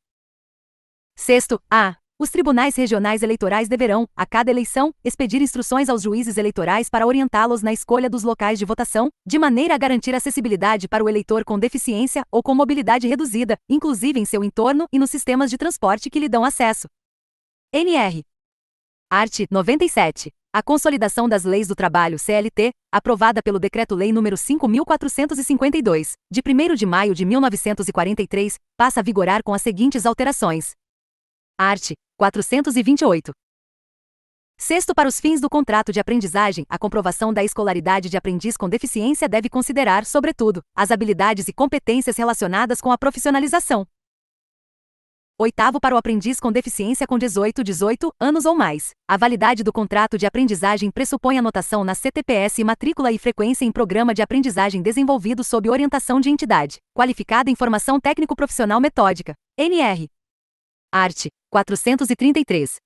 Sexto, a. Os tribunais regionais eleitorais deverão, a cada eleição, expedir instruções aos juízes eleitorais para orientá-los na escolha dos locais de votação, de maneira a garantir acessibilidade para o eleitor com deficiência ou com mobilidade reduzida, inclusive em seu entorno e nos sistemas de transporte que lhe dão acesso. NR. Art. 97. A Consolidação das Leis do Trabalho CLT, aprovada pelo Decreto-Lei nº 5.452, de 1º de maio de 1943, passa a vigorar com as seguintes alterações. Art. 428. Sexto, para os fins do contrato de aprendizagem, a comprovação da escolaridade de aprendiz com deficiência deve considerar, sobretudo, as habilidades e competências relacionadas com a profissionalização. Oitavo, para o aprendiz com deficiência com 18 anos ou mais. A validade do contrato de aprendizagem pressupõe anotação na CTPS e matrícula e frequência em programa de aprendizagem desenvolvido sob orientação de entidade qualificada em formação técnico-profissional metódica. NR. Art. 433.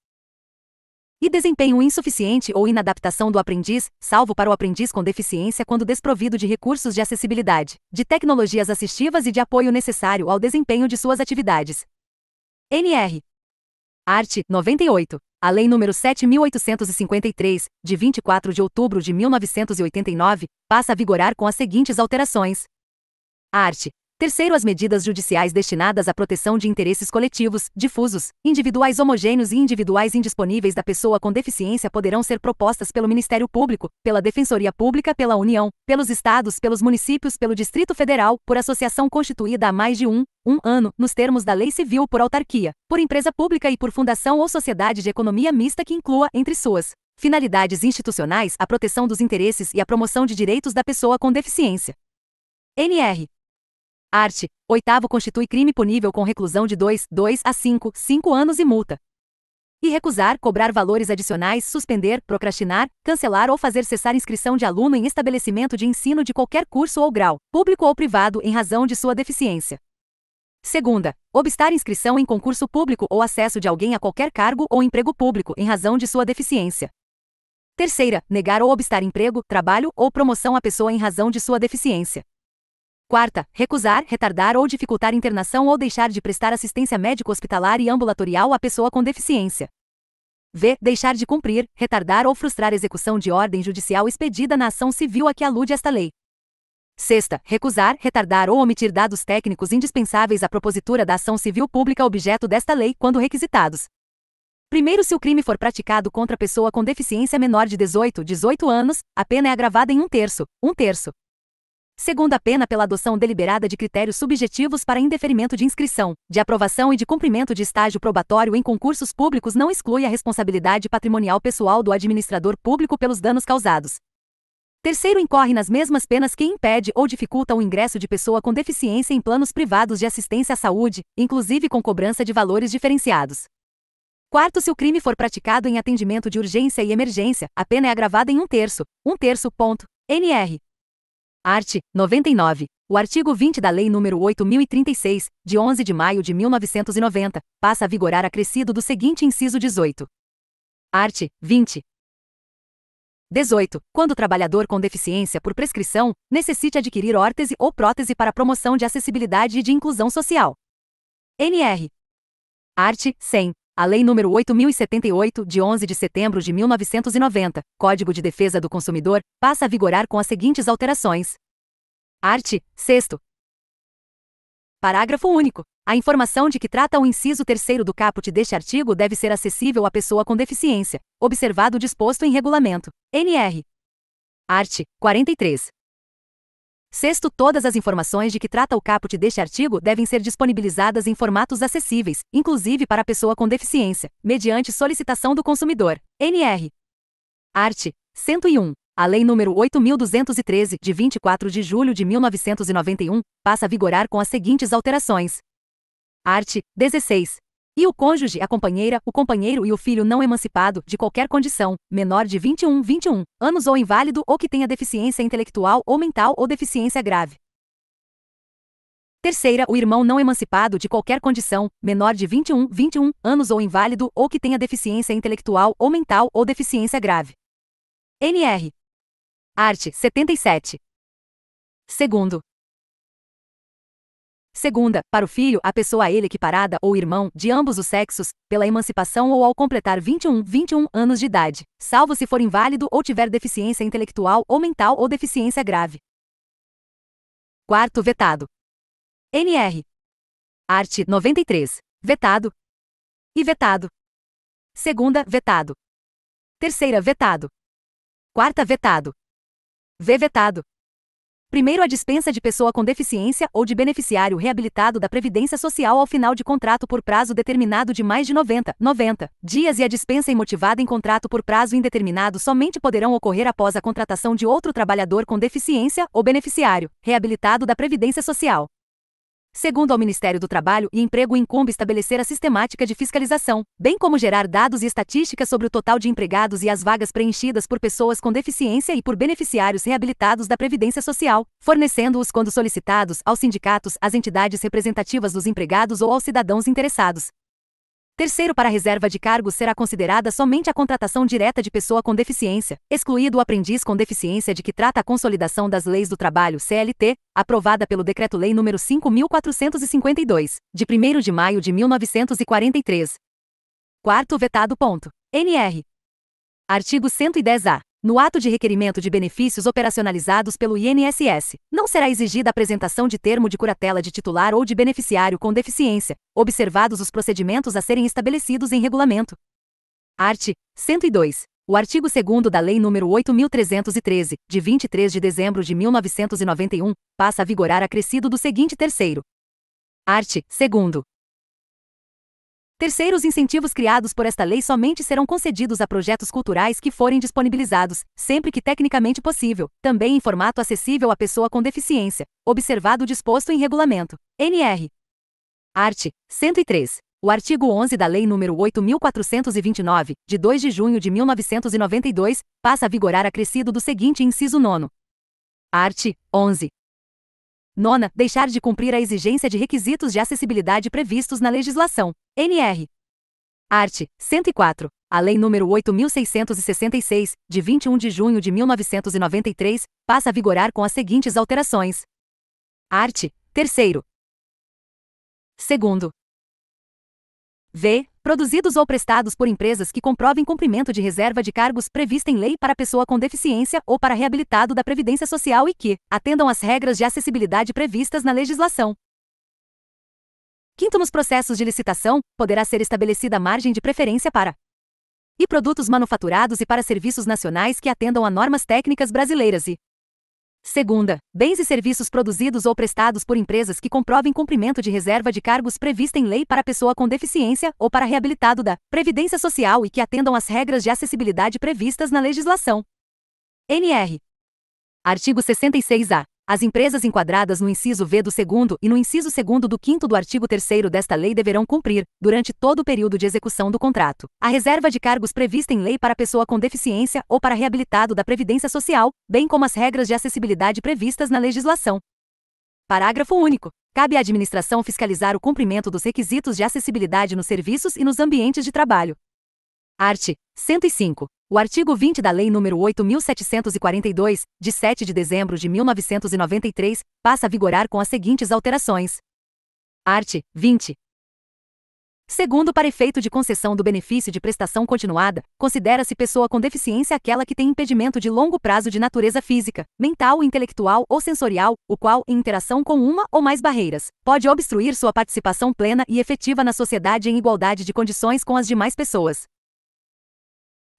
E desempenho insuficiente ou inadaptação do aprendiz, salvo para o aprendiz com deficiência quando desprovido de recursos de acessibilidade, de tecnologias assistivas e de apoio necessário ao desempenho de suas atividades. NR. Art. 98. A Lei nº 7.853, de 24 de outubro de 1989, passa a vigorar com as seguintes alterações. Art. Terceiro, as medidas judiciais destinadas à proteção de interesses coletivos, difusos, individuais homogêneos e individuais indisponíveis da pessoa com deficiência poderão ser propostas pelo Ministério Público, pela Defensoria Pública, pela União, pelos Estados, pelos municípios, pelo Distrito Federal, por associação constituída há mais de um ano, nos termos da Lei Civil, por autarquia, por empresa pública e por fundação ou sociedade de economia mista que inclua, entre suas finalidades institucionais, a proteção dos interesses e a promoção de direitos da pessoa com deficiência. NR. Art. 8º constitui crime punível com reclusão de 2 a 5 anos e multa. E recusar, cobrar valores adicionais, suspender, procrastinar, cancelar ou fazer cessar inscrição de aluno em estabelecimento de ensino de qualquer curso ou grau, público ou privado, em razão de sua deficiência. Segunda, obstar inscrição em concurso público ou acesso de alguém a qualquer cargo ou emprego público, em razão de sua deficiência. Terceira, negar ou obstar emprego, trabalho ou promoção à pessoa em razão de sua deficiência. Quarta, recusar, retardar ou dificultar internação ou deixar de prestar assistência médico-hospitalar e ambulatorial à pessoa com deficiência. V. Deixar de cumprir, retardar ou frustrar execução de ordem judicial expedida na ação civil a que alude esta lei. Sexta, recusar, retardar ou omitir dados técnicos indispensáveis à propositura da ação civil pública objeto desta lei, quando requisitados. Primeiro, se o crime for praticado contra pessoa com deficiência menor de 18 anos, a pena é agravada em 1/3. Segunda, a pena pela adoção deliberada de critérios subjetivos para indeferimento de inscrição, de aprovação e de cumprimento de estágio probatório em concursos públicos não exclui a responsabilidade patrimonial pessoal do administrador público pelos danos causados. Terceiro, incorre nas mesmas penas quem impede ou dificulta o ingresso de pessoa com deficiência em planos privados de assistência à saúde, inclusive com cobrança de valores diferenciados. Quarto, se o crime for praticado em atendimento de urgência e emergência, a pena é agravada em 1/3. NR. Art. 99. O artigo 20 da Lei nº 8.036, de 11 de maio de 1990, passa a vigorar acrescido do seguinte inciso 18. Art. 20. 18. Quando o trabalhador com deficiência por prescrição necessite adquirir órtese ou prótese para promoção de acessibilidade e de inclusão social. NR. Art. 100. A Lei nº 8.078, de 11 de setembro de 1990, Código de Defesa do Consumidor, passa a vigorar com as seguintes alterações. Art. 6º. Parágrafo único. A informação de que trata o inciso 3º do caput deste artigo deve ser acessível à pessoa com deficiência, observado o disposto em regulamento. NR. Art. 43. Sexto, todas as informações de que trata o caput deste artigo devem ser disponibilizadas em formatos acessíveis, inclusive para a pessoa com deficiência, mediante solicitação do consumidor. NR. Art. 101. A Lei nº 8.213, de 24 de julho de 1991, passa a vigorar com as seguintes alterações. Art. 16. E o cônjuge, a companheira, o companheiro e o filho não emancipado, de qualquer condição, menor de 21 anos ou inválido ou que tenha deficiência intelectual ou mental ou deficiência grave. Terceira, o irmão não emancipado de qualquer condição, menor de 21 anos ou inválido ou que tenha deficiência intelectual ou mental ou deficiência grave. NR. Art. 77. Segundo. Segunda, para o filho, a pessoa a ele equiparada ou irmão, de ambos os sexos, pela emancipação ou ao completar 21 anos de idade, salvo se for inválido ou tiver deficiência intelectual ou mental ou deficiência grave. Quarto, vetado. NR. Art. 93. Vetado. E vetado. Segunda, vetado. Terceira, vetado. Quarta, vetado. V, vetado. Primeiro, a dispensa de pessoa com deficiência ou de beneficiário reabilitado da Previdência Social ao final de contrato por prazo determinado de mais de 90 dias e a dispensa imotivada em contrato por prazo indeterminado somente poderão ocorrer após a contratação de outro trabalhador com deficiência ou beneficiário reabilitado da Previdência Social. Segundo ao Ministério do Trabalho e Emprego, incumbe estabelecer a sistemática de fiscalização, bem como gerar dados e estatísticas sobre o total de empregados e as vagas preenchidas por pessoas com deficiência e por beneficiários reabilitados da Previdência Social, fornecendo-os, quando solicitados, aos sindicatos, às entidades representativas dos empregados ou aos cidadãos interessados. Terceiro, para a reserva de cargos será considerada somente a contratação direta de pessoa com deficiência, excluído o aprendiz com deficiência de que trata a Consolidação das Leis do Trabalho (CLT), aprovada pelo Decreto-Lei nº 5.452, de 1º de maio de 1943. Quarto, vetado. NR. Artigo 110-A. No ato de requerimento de benefícios operacionalizados pelo INSS, não será exigida a apresentação de termo de curatela de titular ou de beneficiário com deficiência, observados os procedimentos a serem estabelecidos em regulamento. Art. 102. O artigo 2º da Lei nº 8.313, de 23 de dezembro de 1991, passa a vigorar acrescido do seguinte terceiro. Art. 2º. Terceiros incentivos criados por esta lei somente serão concedidos a projetos culturais que forem disponibilizados, sempre que tecnicamente possível, também em formato acessível à pessoa com deficiência, observado o disposto em regulamento. NR. Art. 103. O artigo 11 da Lei nº 8.429, de 2 de junho de 1992, passa a vigorar acrescido do seguinte inciso 9. Art. 11. Nona, deixar de cumprir a exigência de requisitos de acessibilidade previstos na legislação. NR. Art. 104. A Lei nº 8.666, de 21 de junho de 1993, passa a vigorar com as seguintes alterações. Art. 3º. Segundo. V. Produzidos ou prestados por empresas que comprovem cumprimento de reserva de cargos prevista em lei para pessoa com deficiência ou para reabilitado da Previdência Social e que atendam às regras de acessibilidade previstas na legislação. Quinto, nos processos de licitação, poderá ser estabelecida margem de preferência para e produtos manufaturados e para serviços nacionais que atendam a normas técnicas brasileiras e segunda, bens e serviços produzidos ou prestados por empresas que comprovem cumprimento de reserva de cargos prevista em lei para pessoa com deficiência ou para reabilitado da Previdência Social e que atendam às regras de acessibilidade previstas na legislação. NR. Artigo 66-A. As empresas enquadradas no inciso V do 2º e no inciso 2º do 5º do artigo 3º desta lei deverão cumprir, durante todo o período de execução do contrato, a reserva de cargos prevista em lei para pessoa com deficiência ou para reabilitado da Previdência Social, bem como as regras de acessibilidade previstas na legislação. Parágrafo único. Cabe à administração fiscalizar o cumprimento dos requisitos de acessibilidade nos serviços e nos ambientes de trabalho. Art. 105. O artigo 20 da Lei nº 8.742, de 7 de dezembro de 1993, passa a vigorar com as seguintes alterações. Art. 20. Segundo, para efeito de concessão do benefício de prestação continuada, considera-se pessoa com deficiência aquela que tem impedimento de longo prazo de natureza física, mental, intelectual ou sensorial, o qual, em interação com uma ou mais barreiras, pode obstruir sua participação plena e efetiva na sociedade em igualdade de condições com as demais pessoas.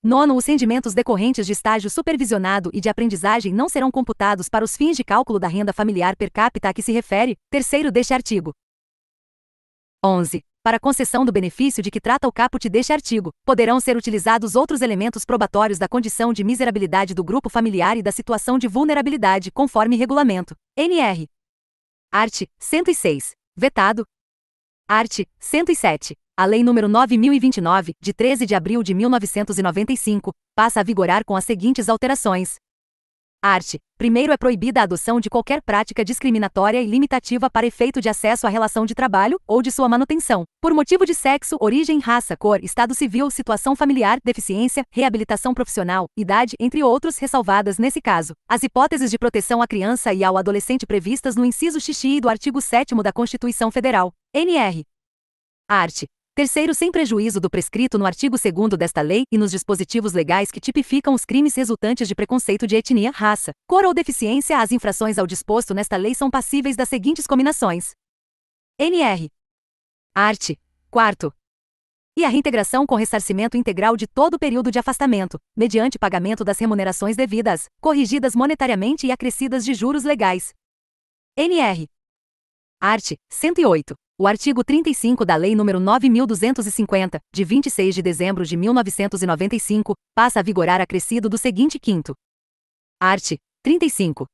Nono, os rendimentos decorrentes de estágio supervisionado e de aprendizagem não serão computados para os fins de cálculo da renda familiar per capita a que se refere, terceiro deste artigo. 11. Para concessão do benefício de que trata o caput deste artigo, poderão ser utilizados outros elementos probatórios da condição de miserabilidade do grupo familiar e da situação de vulnerabilidade, conforme regulamento. NR. Art. 106. Vetado. Art. 107. A Lei nº 9.029, de 13 de abril de 1995, passa a vigorar com as seguintes alterações. Art. 1º, é proibida a adoção de qualquer prática discriminatória e limitativa para efeito de acesso à relação de trabalho ou de sua manutenção, por motivo de sexo, origem, raça, cor, estado civil, situação familiar, deficiência, reabilitação profissional, idade, entre outros, ressalvadas nesse caso as hipóteses de proteção à criança e ao adolescente previstas no inciso xixi do artigo 7º da Constituição Federal. NR. Art. Terceiro, sem prejuízo do prescrito no artigo 2º desta lei e nos dispositivos legais que tipificam os crimes resultantes de preconceito de etnia, raça, cor ou deficiência, as infrações ao disposto nesta lei são passíveis das seguintes cominações. NR. Art. 4º. E a reintegração com ressarcimento integral de todo o período de afastamento, mediante pagamento das remunerações devidas, corrigidas monetariamente e acrescidas de juros legais. NR. Art. 108. O artigo 35 da Lei nº 9.250, de 26 de dezembro de 1995, passa a vigorar acrescido do seguinte quinto. Art. 35.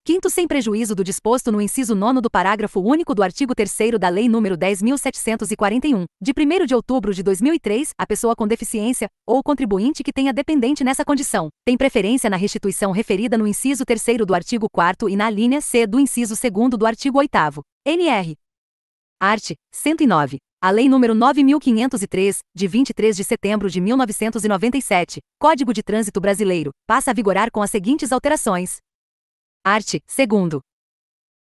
Quinto, sem prejuízo do disposto no inciso 9º do parágrafo único do artigo 3º da Lei nº 10.741, de 1º de outubro de 2003, a pessoa com deficiência, ou o contribuinte que tenha dependente nessa condição, tem preferência na restituição referida no inciso 3º do artigo 4º e na alínea C do inciso 2º do artigo 8º. NR. Art. 109. A Lei nº 9.503, de 23 de setembro de 1997, Código de Trânsito Brasileiro, passa a vigorar com as seguintes alterações. Art. 2º.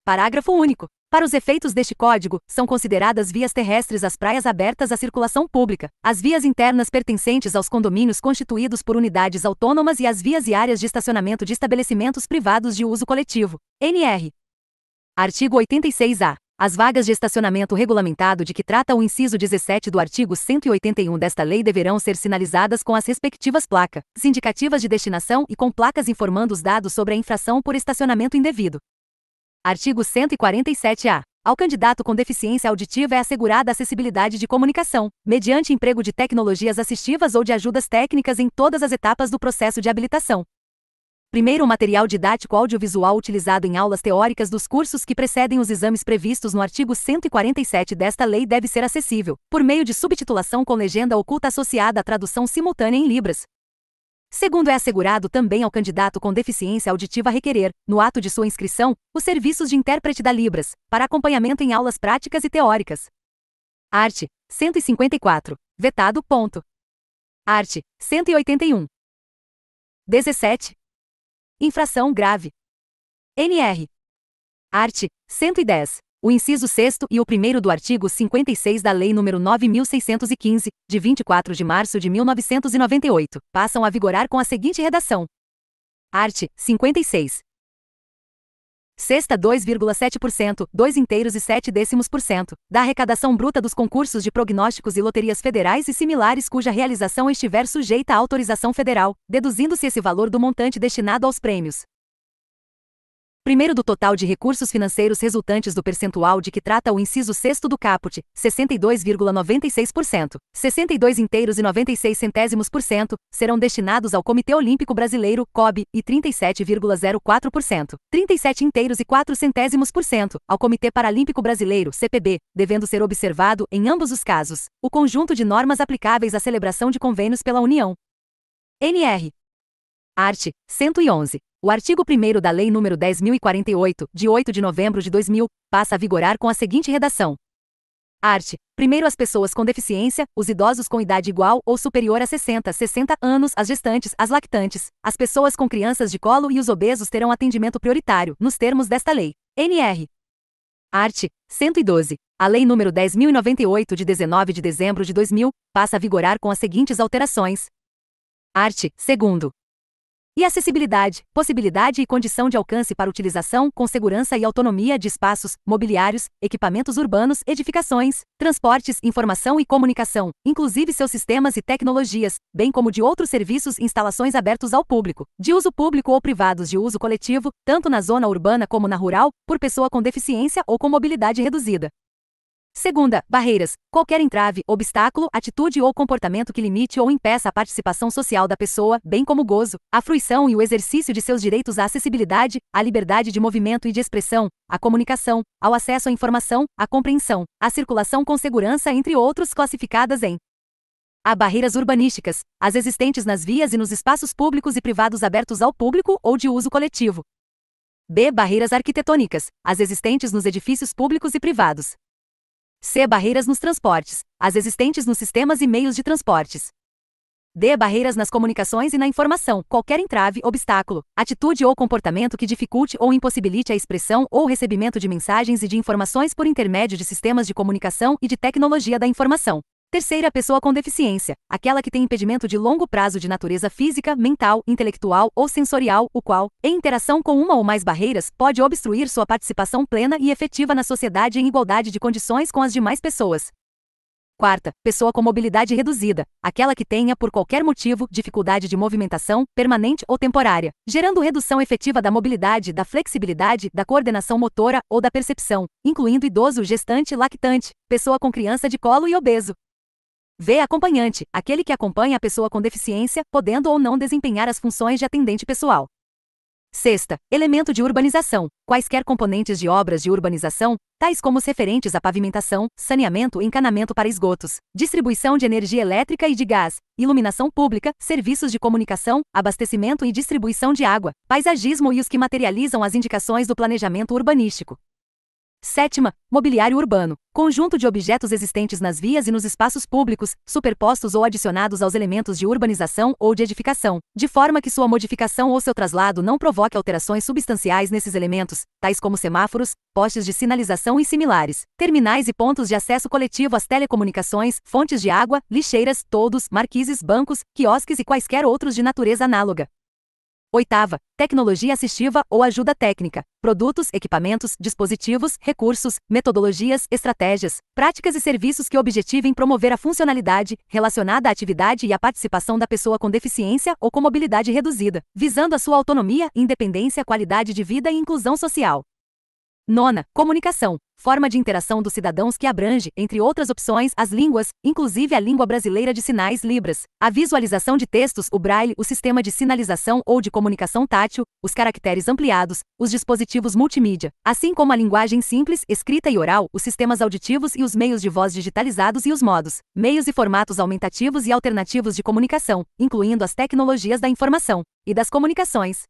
Parágrafo único. Para os efeitos deste código, são consideradas vias terrestres as praias abertas à circulação pública, as vias internas pertencentes aos condomínios constituídos por unidades autônomas e as vias e áreas de estacionamento de estabelecimentos privados de uso coletivo. NR. Artigo 86-A. As vagas de estacionamento regulamentado de que trata o inciso 17 do artigo 181 desta lei deverão ser sinalizadas com as respectivas placas indicativas de destinação e com placas informando os dados sobre a infração por estacionamento indevido. Artigo 147-A. Ao candidato com deficiência auditiva é assegurada acessibilidade de comunicação, mediante emprego de tecnologias assistivas ou de ajudas técnicas em todas as etapas do processo de habilitação. Primeiro, o material didático audiovisual utilizado em aulas teóricas dos cursos que precedem os exames previstos no artigo 147 desta lei deve ser acessível, por meio de subtitulação com legenda oculta associada à tradução simultânea em Libras. Segundo, é assegurado também ao candidato com deficiência auditiva requerer, no ato de sua inscrição, os serviços de intérprete da Libras, para acompanhamento em aulas práticas e teóricas. Art. 154. Vetado. Art. 181. 17. Infração grave. NR. Art. 110. O inciso 6º e o 1º do artigo 56 da Lei nº 9.615, de 24 de março de 1998, passam a vigorar com a seguinte redação. Art. 56. Sexta 2,7%, 2,7%, da arrecadação bruta dos concursos de prognósticos e loterias federais e similares cuja realização estiver sujeita à autorização federal, deduzindo-se esse valor do montante destinado aos prêmios. Primeiro, do total de recursos financeiros resultantes do percentual de que trata o inciso 6º do caput, 62,96%, 62,96%, serão destinados ao Comitê Olímpico Brasileiro, COB, e 37,04%, 37,04%, ao Comitê Paralímpico Brasileiro, CPB, devendo ser observado, em ambos os casos, o conjunto de normas aplicáveis à celebração de convênios pela União. NR. Art. 111. O artigo 1º da Lei nº 10.048, de 8 de novembro de 2000, passa a vigorar com a seguinte redação. Art. 1º, as pessoas com deficiência, os idosos com idade igual ou superior a 60 anos, as gestantes, as lactantes, as pessoas com crianças de colo e os obesos terão atendimento prioritário, nos termos desta lei. NR. Art. 112. A Lei nº 10.098, de 19 de dezembro de 2000, passa a vigorar com as seguintes alterações. Art. 2º. E acessibilidade, possibilidade e condição de alcance para utilização, com segurança e autonomia de espaços, mobiliários, equipamentos urbanos, edificações, transportes, informação e comunicação, inclusive seus sistemas e tecnologias, bem como de outros serviços e instalações abertos ao público, de uso público ou privados de uso coletivo, tanto na zona urbana como na rural, por pessoa com deficiência ou com mobilidade reduzida. Segunda, barreiras, qualquer entrave, obstáculo, atitude ou comportamento que limite ou impeça a participação social da pessoa, bem como o gozo, a fruição e o exercício de seus direitos à acessibilidade, à liberdade de movimento e de expressão, à comunicação, ao acesso à informação, à compreensão, à circulação com segurança, entre outros, classificadas em A. Barreiras urbanísticas, as existentes nas vias e nos espaços públicos e privados abertos ao público ou de uso coletivo. B. Barreiras arquitetônicas, as existentes nos edifícios públicos e privados. C. Barreiras nos transportes, as existentes nos sistemas e meios de transportes. D. Barreiras nas comunicações e na informação, qualquer entrave, obstáculo, atitude ou comportamento que dificulte ou impossibilite a expressão ou o recebimento de mensagens e de informações por intermédio de sistemas de comunicação e de tecnologia da informação. Terceira, pessoa com deficiência, aquela que tem impedimento de longo prazo de natureza física, mental, intelectual ou sensorial, o qual, em interação com uma ou mais barreiras, pode obstruir sua participação plena e efetiva na sociedade em igualdade de condições com as demais pessoas. Quarta, pessoa com mobilidade reduzida, aquela que tenha, por qualquer motivo, dificuldade de movimentação, permanente ou temporária, gerando redução efetiva da mobilidade, da flexibilidade, da coordenação motora ou da percepção, incluindo idoso, gestante, lactante, pessoa com criança de colo e obeso. V. Acompanhante, aquele que acompanha a pessoa com deficiência, podendo ou não desempenhar as funções de atendente pessoal. Sexta, elemento de urbanização, quaisquer componentes de obras de urbanização, tais como os referentes à pavimentação, saneamento e encanamento para esgotos, distribuição de energia elétrica e de gás, iluminação pública, serviços de comunicação, abastecimento e distribuição de água, paisagismo e os que materializam as indicações do planejamento urbanístico. Sétima, mobiliário urbano. Conjunto de objetos existentes nas vias e nos espaços públicos, superpostos ou adicionados aos elementos de urbanização ou de edificação, de forma que sua modificação ou seu traslado não provoque alterações substanciais nesses elementos, tais como semáforos, postes de sinalização e similares, terminais e pontos de acesso coletivo às telecomunicações, fontes de água, lixeiras, toldos, marquises, bancos, quiosques e quaisquer outros de natureza análoga. Oitava, tecnologia assistiva ou ajuda técnica. Produtos, equipamentos, dispositivos, recursos, metodologias, estratégias, práticas e serviços que objetivem promover a funcionalidade relacionada à atividade e à participação da pessoa com deficiência ou com mobilidade reduzida, visando a sua autonomia, independência, qualidade de vida e inclusão social. Nona, comunicação. Forma de interação dos cidadãos que abrange, entre outras opções, as línguas, inclusive a língua brasileira de sinais Libras, a visualização de textos, o braille, o sistema de sinalização ou de comunicação tátil, os caracteres ampliados, os dispositivos multimídia, assim como a linguagem simples, escrita e oral, os sistemas auditivos e os meios de voz digitalizados e os modos, meios e formatos aumentativos e alternativos de comunicação, incluindo as tecnologias da informação e das comunicações.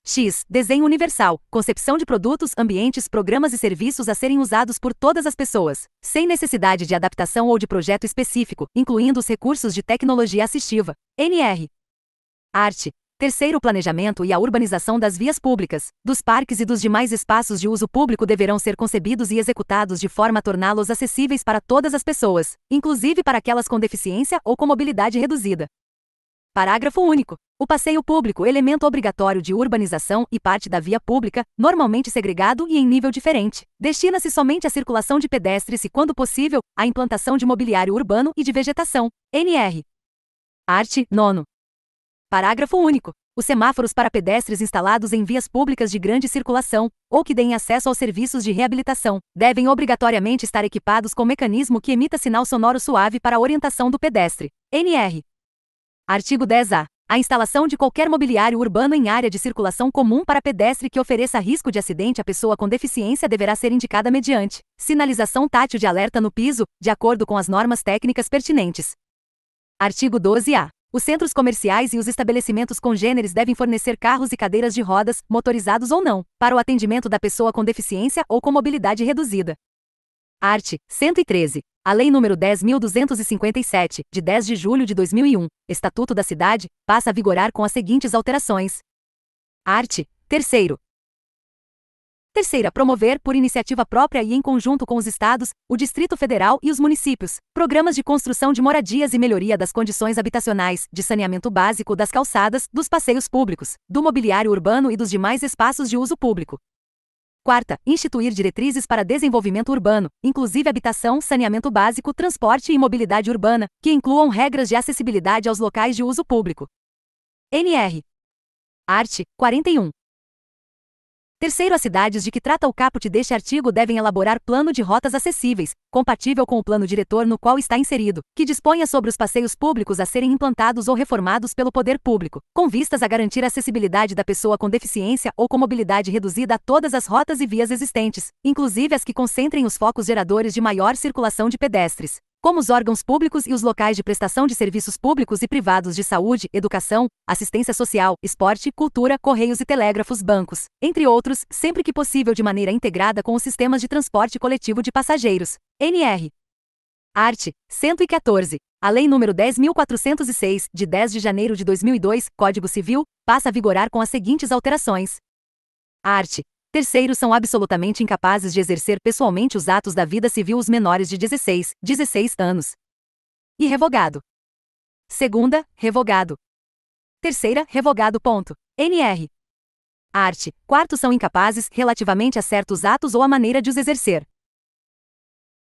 X. Desenho universal. Concepção de produtos, ambientes, programas e serviços a serem usados por todas as pessoas, sem necessidade de adaptação ou de projeto específico, incluindo os recursos de tecnologia assistiva. NR. Arte. Terceiro, planejamento e a urbanização das vias públicas, dos parques e dos demais espaços de uso público deverão ser concebidos e executados de forma a torná-los acessíveis para todas as pessoas, inclusive para aquelas com deficiência ou com mobilidade reduzida. Parágrafo único. O passeio público, elemento obrigatório de urbanização e parte da via pública, normalmente segregado e em nível diferente, destina-se somente à circulação de pedestres e, quando possível, à implantação de mobiliário urbano e de vegetação. NR. Art. 9. Parágrafo único. Os semáforos para pedestres instalados em vias públicas de grande circulação, ou que deem acesso aos serviços de reabilitação, devem obrigatoriamente estar equipados com mecanismo que emita sinal sonoro suave para a orientação do pedestre. NR. Artigo 10-A. A instalação de qualquer mobiliário urbano em área de circulação comum para pedestre que ofereça risco de acidente à pessoa com deficiência deverá ser indicada mediante sinalização tátil de alerta no piso, de acordo com as normas técnicas pertinentes. Artigo 12-A. Os centros comerciais e os estabelecimentos congêneres devem fornecer carros e cadeiras de rodas, motorizados ou não, para o atendimento da pessoa com deficiência ou com mobilidade reduzida. Art. 113. A Lei nº 10.257, de 10 de julho de 2001, Estatuto da Cidade, passa a vigorar com as seguintes alterações. Art. 3º. Terceira, promover, por iniciativa própria e em conjunto com os estados, o Distrito Federal e os municípios, programas de construção de moradias e melhoria das condições habitacionais, de saneamento básico das calçadas, dos passeios públicos, do mobiliário urbano e dos demais espaços de uso público. Quarta, instituir diretrizes para desenvolvimento urbano, inclusive habitação, saneamento básico, transporte e mobilidade urbana, que incluam regras de acessibilidade aos locais de uso público. NR. Art. 41. Terceiro, as cidades de que trata o caput deste artigo devem elaborar plano de rotas acessíveis, compatível com o plano diretor no qual está inserido, que disponha sobre os passeios públicos a serem implantados ou reformados pelo poder público, com vistas a garantir a acessibilidade da pessoa com deficiência ou com mobilidade reduzida a todas as rotas e vias existentes, inclusive as que concentrem os focos geradores de maior circulação de pedestres, como os órgãos públicos e os locais de prestação de serviços públicos e privados de saúde, educação, assistência social, esporte, cultura, correios e telégrafos, bancos, entre outros, sempre que possível de maneira integrada com os sistemas de transporte coletivo de passageiros. NR. Art. 114. A Lei nº 10.406, de 10 de janeiro de 2002, Código Civil, passa a vigorar com as seguintes alterações. Art. Terceiro, são absolutamente incapazes de exercer pessoalmente os atos da vida civil os menores de 16 anos. E revogado. Segunda, revogado. Terceira, revogado. NR. Art. Quarto, são incapazes, relativamente a certos atos ou a maneira de os exercer.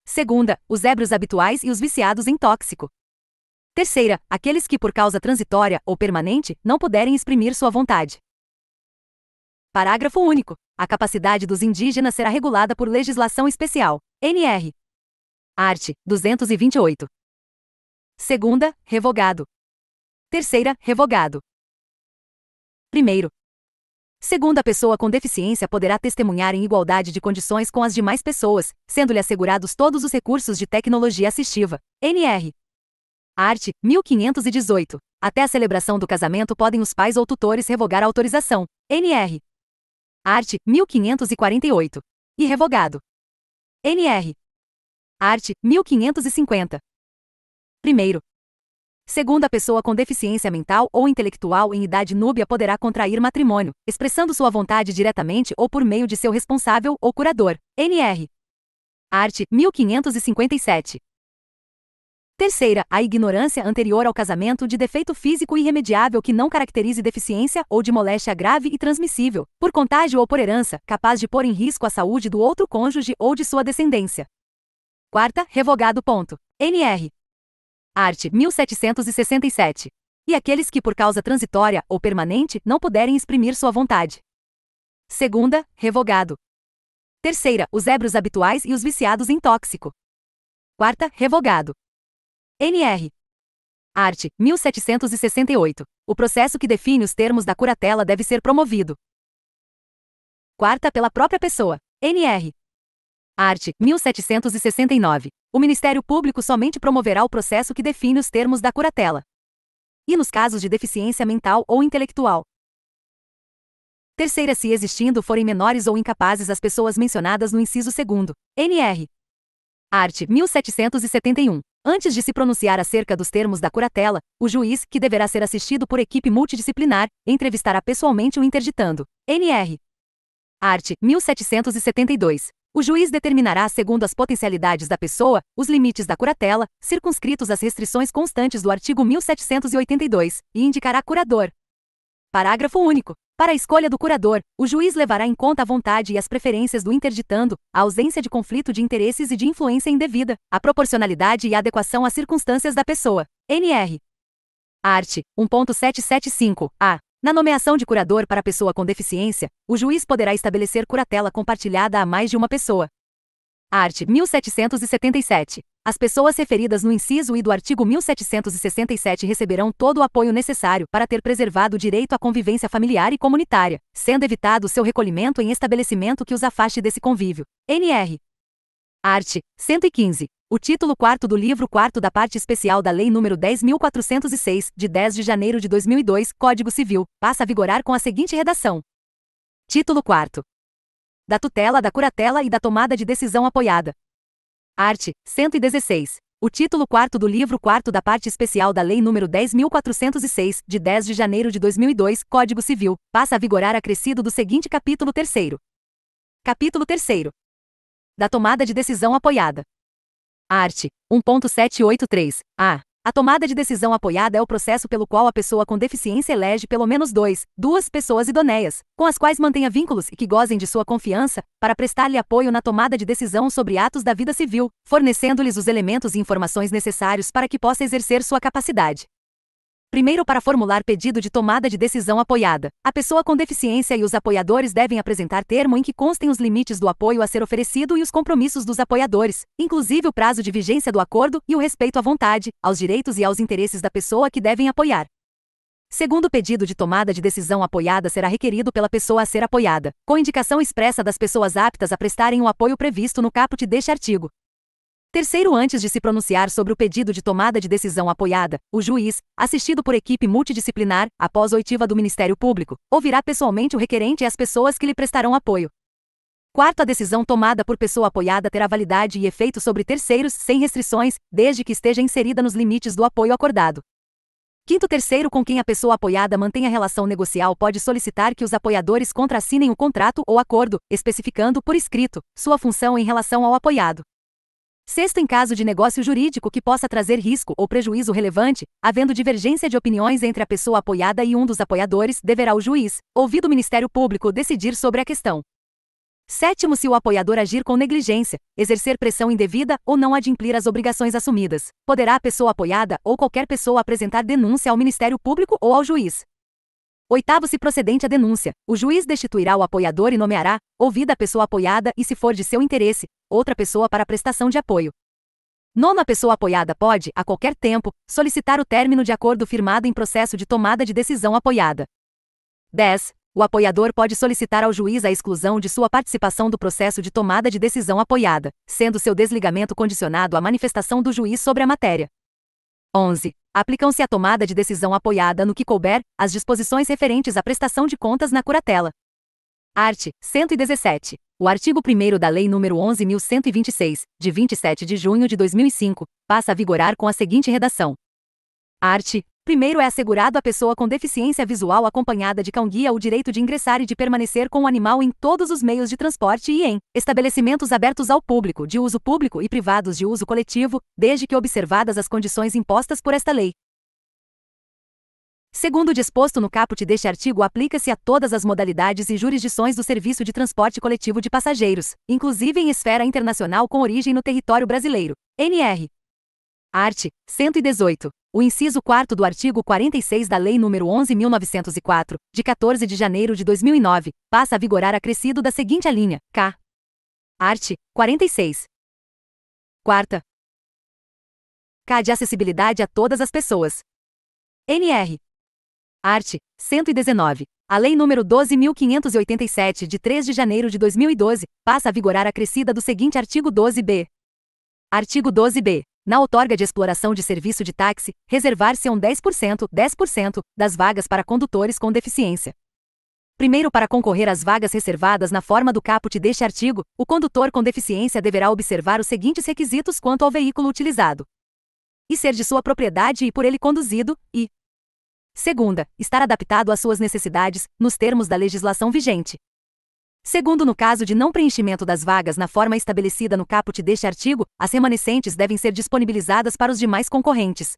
Segunda, os ébrios habituais e os viciados em tóxico. Terceira, aqueles que por causa transitória ou permanente não puderem exprimir sua vontade. Parágrafo único. A capacidade dos indígenas será regulada por legislação especial. NR. Art. 228. Segunda, revogado. Terceira, revogado. Primeiro. Segunda, a pessoa com deficiência poderá testemunhar em igualdade de condições com as demais pessoas, sendo-lhe assegurados todos os recursos de tecnologia assistiva. NR. Art. 1518. Até a celebração do casamento podem os pais ou tutores revogar a autorização. NR. Art. 1548. E revogado. NR. Art. 1550. Primeiro. Segundo, a pessoa com deficiência mental ou intelectual em idade núbia poderá contrair matrimônio, expressando sua vontade diretamente ou por meio de seu responsável ou curador. NR. Art. 1557. Terceira, a ignorância anterior ao casamento de defeito físico irremediável que não caracterize deficiência ou de moléstia grave e transmissível, por contágio ou por herança, capaz de pôr em risco a saúde do outro cônjuge ou de sua descendência. Quarta, revogado. NR. Art. 1767. E aqueles que por causa transitória ou permanente não puderem exprimir sua vontade. Segunda, revogado. Terceira, os ébrios habituais e os viciados em tóxico. Quarta, revogado. NR. Art. 1768. O processo que define os termos da curatela deve ser promovido. Quarta, pela própria pessoa. NR. Art. 1769. O Ministério Público somente promoverá o processo que define os termos da curatela. E nos casos de deficiência mental ou intelectual. Terceira, se existindo forem menores ou incapazes as pessoas mencionadas no inciso 2º. NR. Art. 1771. Antes de se pronunciar acerca dos termos da curatela, o juiz, que deverá ser assistido por equipe multidisciplinar, entrevistará pessoalmente o interditando. NR. Art. 1772. O juiz determinará, segundo as potencialidades da pessoa, os limites da curatela, circunscritos às restrições constantes do artigo 1782, e indicará curador. Parágrafo único. Para a escolha do curador, o juiz levará em conta a vontade e as preferências do interditando, a ausência de conflito de interesses e de influência indevida, a proporcionalidade e a adequação às circunstâncias da pessoa. NR. Art. 1.775-A. Na nomeação de curador para pessoa com deficiência, o juiz poderá estabelecer curatela compartilhada a mais de uma pessoa. Art. 1777. As pessoas referidas no inciso I do artigo 1767 receberão todo o apoio necessário para ter preservado o direito à convivência familiar e comunitária, sendo evitado seu recolhimento em estabelecimento que os afaste desse convívio. NR. Art. 115. O título 4º do livro 4º da parte especial da Lei nº 10.406, de 10 de janeiro de 2002, Código Civil, passa a vigorar com a seguinte redação. Título 4º. Da tutela, da curatela e da tomada de decisão apoiada. Art. 116. O título 4º do livro 4º da parte especial da Lei nº 10.406, de 10 de janeiro de 2002, Código Civil, passa a vigorar acrescido do seguinte capítulo 3º. Capítulo 3º. Da tomada de decisão apoiada. Art. 1.783. A tomada de decisão apoiada é o processo pelo qual a pessoa com deficiência elege pelo menos duas pessoas idoneias, com as quais mantenha vínculos e que gozem de sua confiança, para prestar-lhe apoio na tomada de decisão sobre atos da vida civil, fornecendo-lhes os elementos e informações necessários para que possa exercer sua capacidade. Primeiro, para formular pedido de tomada de decisão apoiada, a pessoa com deficiência e os apoiadores devem apresentar termo em que constem os limites do apoio a ser oferecido e os compromissos dos apoiadores, inclusive o prazo de vigência do acordo e o respeito à vontade, aos direitos e aos interesses da pessoa que devem apoiar. Segundo, o pedido de tomada de decisão apoiada será requerido pela pessoa a ser apoiada, com indicação expressa das pessoas aptas a prestarem o apoio previsto no caput deste artigo. Terceiro, antes de se pronunciar sobre o pedido de tomada de decisão apoiada, o juiz, assistido por equipe multidisciplinar, após oitiva do Ministério Público, ouvirá pessoalmente o requerente e as pessoas que lhe prestarão apoio. Quarto, a decisão tomada por pessoa apoiada terá validade e efeito sobre terceiros, sem restrições, desde que esteja inserida nos limites do apoio acordado. Quinto, terceiro com quem a pessoa apoiada mantenha relação negocial pode solicitar que os apoiadores contrassinem o contrato ou acordo, especificando por escrito sua função em relação ao apoiado. Sexto, em caso de negócio jurídico que possa trazer risco ou prejuízo relevante, havendo divergência de opiniões entre a pessoa apoiada e um dos apoiadores, deverá o juiz, ouvido o Ministério Público, decidir sobre a questão. Sétimo, se o apoiador agir com negligência, exercer pressão indevida ou não adimplir as obrigações assumidas, poderá a pessoa apoiada ou qualquer pessoa apresentar denúncia ao Ministério Público ou ao juiz. Oitavo, se procedente a denúncia, o juiz destituirá o apoiador e nomeará, ouvida a pessoa apoiada e, se for de seu interesse, outra pessoa para a prestação de apoio. Nono, a pessoa apoiada pode, a qualquer tempo, solicitar o término de acordo firmado em processo de tomada de decisão apoiada. 10. O apoiador pode solicitar ao juiz a exclusão de sua participação do processo de tomada de decisão apoiada, sendo seu desligamento condicionado à manifestação do juiz sobre a matéria. 11. Aplicam-se à tomada de decisão apoiada no que couber, as disposições referentes à prestação de contas na curatela. Art. 117. O artigo 1º da Lei nº 11.126, de 27 de junho de 2005, passa a vigorar com a seguinte redação. Art. 1º é assegurado à pessoa com deficiência visual acompanhada de cão-guia o direito de ingressar e de permanecer com o animal em todos os meios de transporte e em estabelecimentos abertos ao público, de uso público e privados de uso coletivo, desde que observadas as condições impostas por esta lei. Segundo o disposto no caput deste artigo, aplica-se a todas as modalidades e jurisdições do serviço de transporte coletivo de passageiros, inclusive em esfera internacional com origem no território brasileiro. NR. Art. 118. O inciso 4º do artigo 46 da Lei nº 11.904, de 14 de janeiro de 2009, passa a vigorar acrescido da seguinte alínea, k. Art. 46. Quarta. K de acessibilidade a todas as pessoas. NR. Art. 119. A Lei nº 12.587, de 3 de janeiro de 2012, passa a vigorar acrescida do seguinte artigo 12b. Artigo 12b. Na outorga de exploração de serviço de táxi, reservar-se-ão 10% das vagas para condutores com deficiência. Primeiro, para concorrer às vagas reservadas na forma do caput deste artigo, o condutor com deficiência deverá observar os seguintes requisitos quanto ao veículo utilizado: e ser de sua propriedade e por ele conduzido, e segunda, estar adaptado às suas necessidades, nos termos da legislação vigente. Segundo, no caso de não preenchimento das vagas na forma estabelecida no caput deste artigo, as remanescentes devem ser disponibilizadas para os demais concorrentes.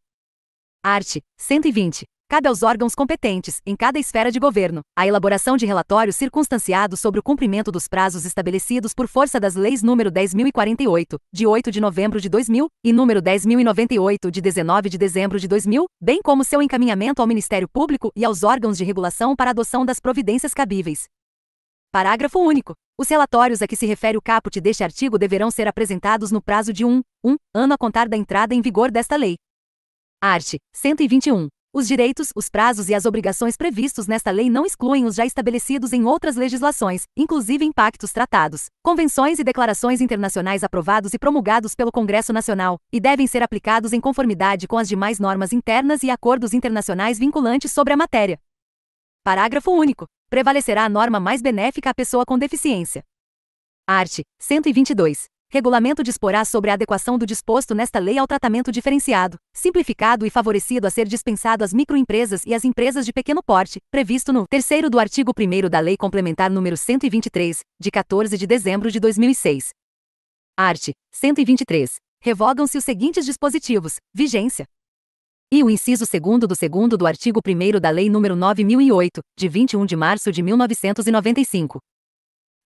Art. 120. Cabe aos órgãos competentes, em cada esfera de governo, a elaboração de relatórios circunstanciados sobre o cumprimento dos prazos estabelecidos por força das leis nº 10.048, de 8 de novembro de 2000, e nº 10.098, de 19 de dezembro de 2000, bem como seu encaminhamento ao Ministério Público e aos órgãos de regulação para a adoção das providências cabíveis. Parágrafo único. Os relatórios a que se refere o caput deste artigo deverão ser apresentados no prazo de um ano a contar da entrada em vigor desta lei. Art. 121. Os direitos, os prazos e as obrigações previstos nesta lei não excluem os já estabelecidos em outras legislações, inclusive em pactos, tratados, convenções e declarações internacionais aprovados e promulgados pelo Congresso Nacional, e devem ser aplicados em conformidade com as demais normas internas e acordos internacionais vinculantes sobre a matéria. Parágrafo único. Prevalecerá a norma mais benéfica à pessoa com deficiência. Art. 122. Regulamento disporá sobre a adequação do disposto nesta lei ao tratamento diferenciado, simplificado e favorecido a ser dispensado às microempresas e às empresas de pequeno porte, previsto no 3º do artigo 1º da Lei Complementar nº 123, de 14 de dezembro de 2006. Art. 123. Revogam-se os seguintes dispositivos: vigência. E o inciso 2º do artigo 1º da Lei nº 9.008, de 21 de março de 1995.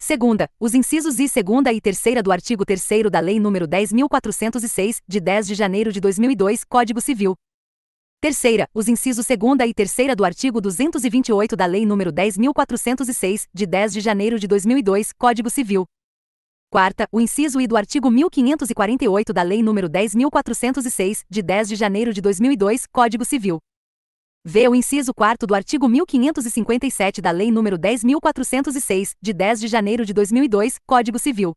Segunda, os incisos I, segunda e terceira do artigo 3º da Lei nº 10.406, de 10 de janeiro de 2002, Código Civil. Terceira, os incisos segunda e terceira do artigo 228 da Lei nº 10.406, de 10 de janeiro de 2002, Código Civil. Quarta, o inciso I do artigo 1548 da Lei nº 10.406, de 10 de janeiro de 2002, Código Civil. V. O inciso 4º do artigo 1557 da Lei nº 10.406, de 10 de janeiro de 2002, Código Civil.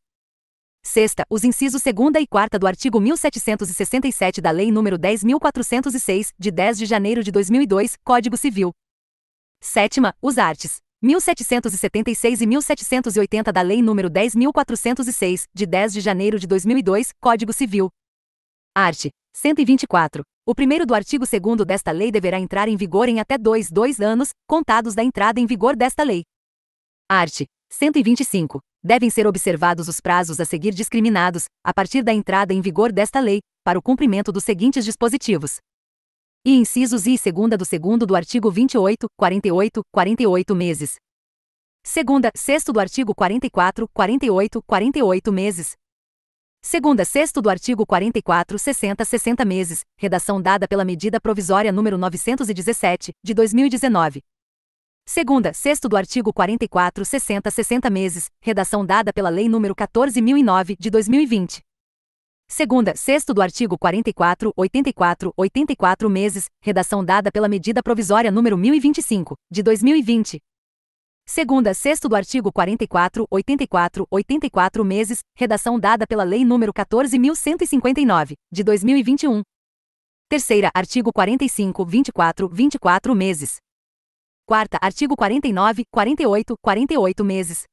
Sexta, os incisos 2ª e 4ª do artigo 1767 da Lei nº 10.406, de 10 de janeiro de 2002, Código Civil. Sétima, os arts. 1776 e 1780 da Lei nº 10.406, de 10 de janeiro de 2002, Código Civil. Art. 124. O primeiro do artigo 2º desta lei deverá entrar em vigor em até 2 anos, contados da entrada em vigor desta lei. Art. 125. Devem ser observados os prazos a seguir discriminados, a partir da entrada em vigor desta lei, para o cumprimento dos seguintes dispositivos. E incisos I e segunda do 2º do artigo 28, 48 meses. Segunda, sexto do artigo 44, 48 meses. Segunda, sexto do artigo 44, 60 meses, redação dada pela medida provisória número 917, de 2019. Segunda, sexto do artigo 44, 60 meses, redação dada pela Lei número 14.009, de 2020. Segunda, sexto do artigo 44, 84 meses, redação dada pela medida provisória número 1025, de 2020. Segunda, sexto do artigo 44, 84 meses, redação dada pela Lei nº 14.159, de 2021. Terceira, artigo 45, 24 meses. Quarta, artigo 49, 48, 48 meses.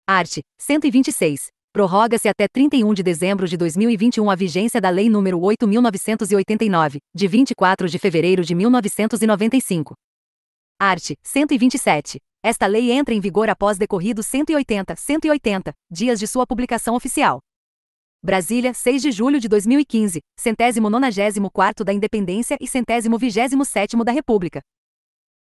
Art. 126. Prorroga-se até 31 de dezembro de 2021 a vigência da Lei nº 8.989, de 24 de fevereiro de 1995. Art. 127. Esta lei entra em vigor após decorridos 180 dias de sua publicação oficial. Brasília, 6 de julho de 2015, 194º da Independência e 127º da República.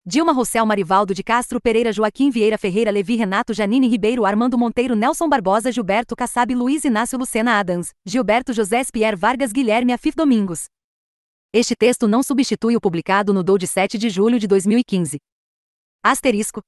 Dilma Rousseff, Marivaldo de Castro Pereira, Joaquim Vieira Ferreira, Levi Renato, Janine Ribeiro, Armando Monteiro, Nelson Barbosa, Gilberto Kassab, Luiz Inácio, Lucena Adams, Gilberto José Pierre Vargas, Guilherme Afif Domingos. Este texto não substitui o publicado no DOU de 7 de julho de 2015. Asterisco.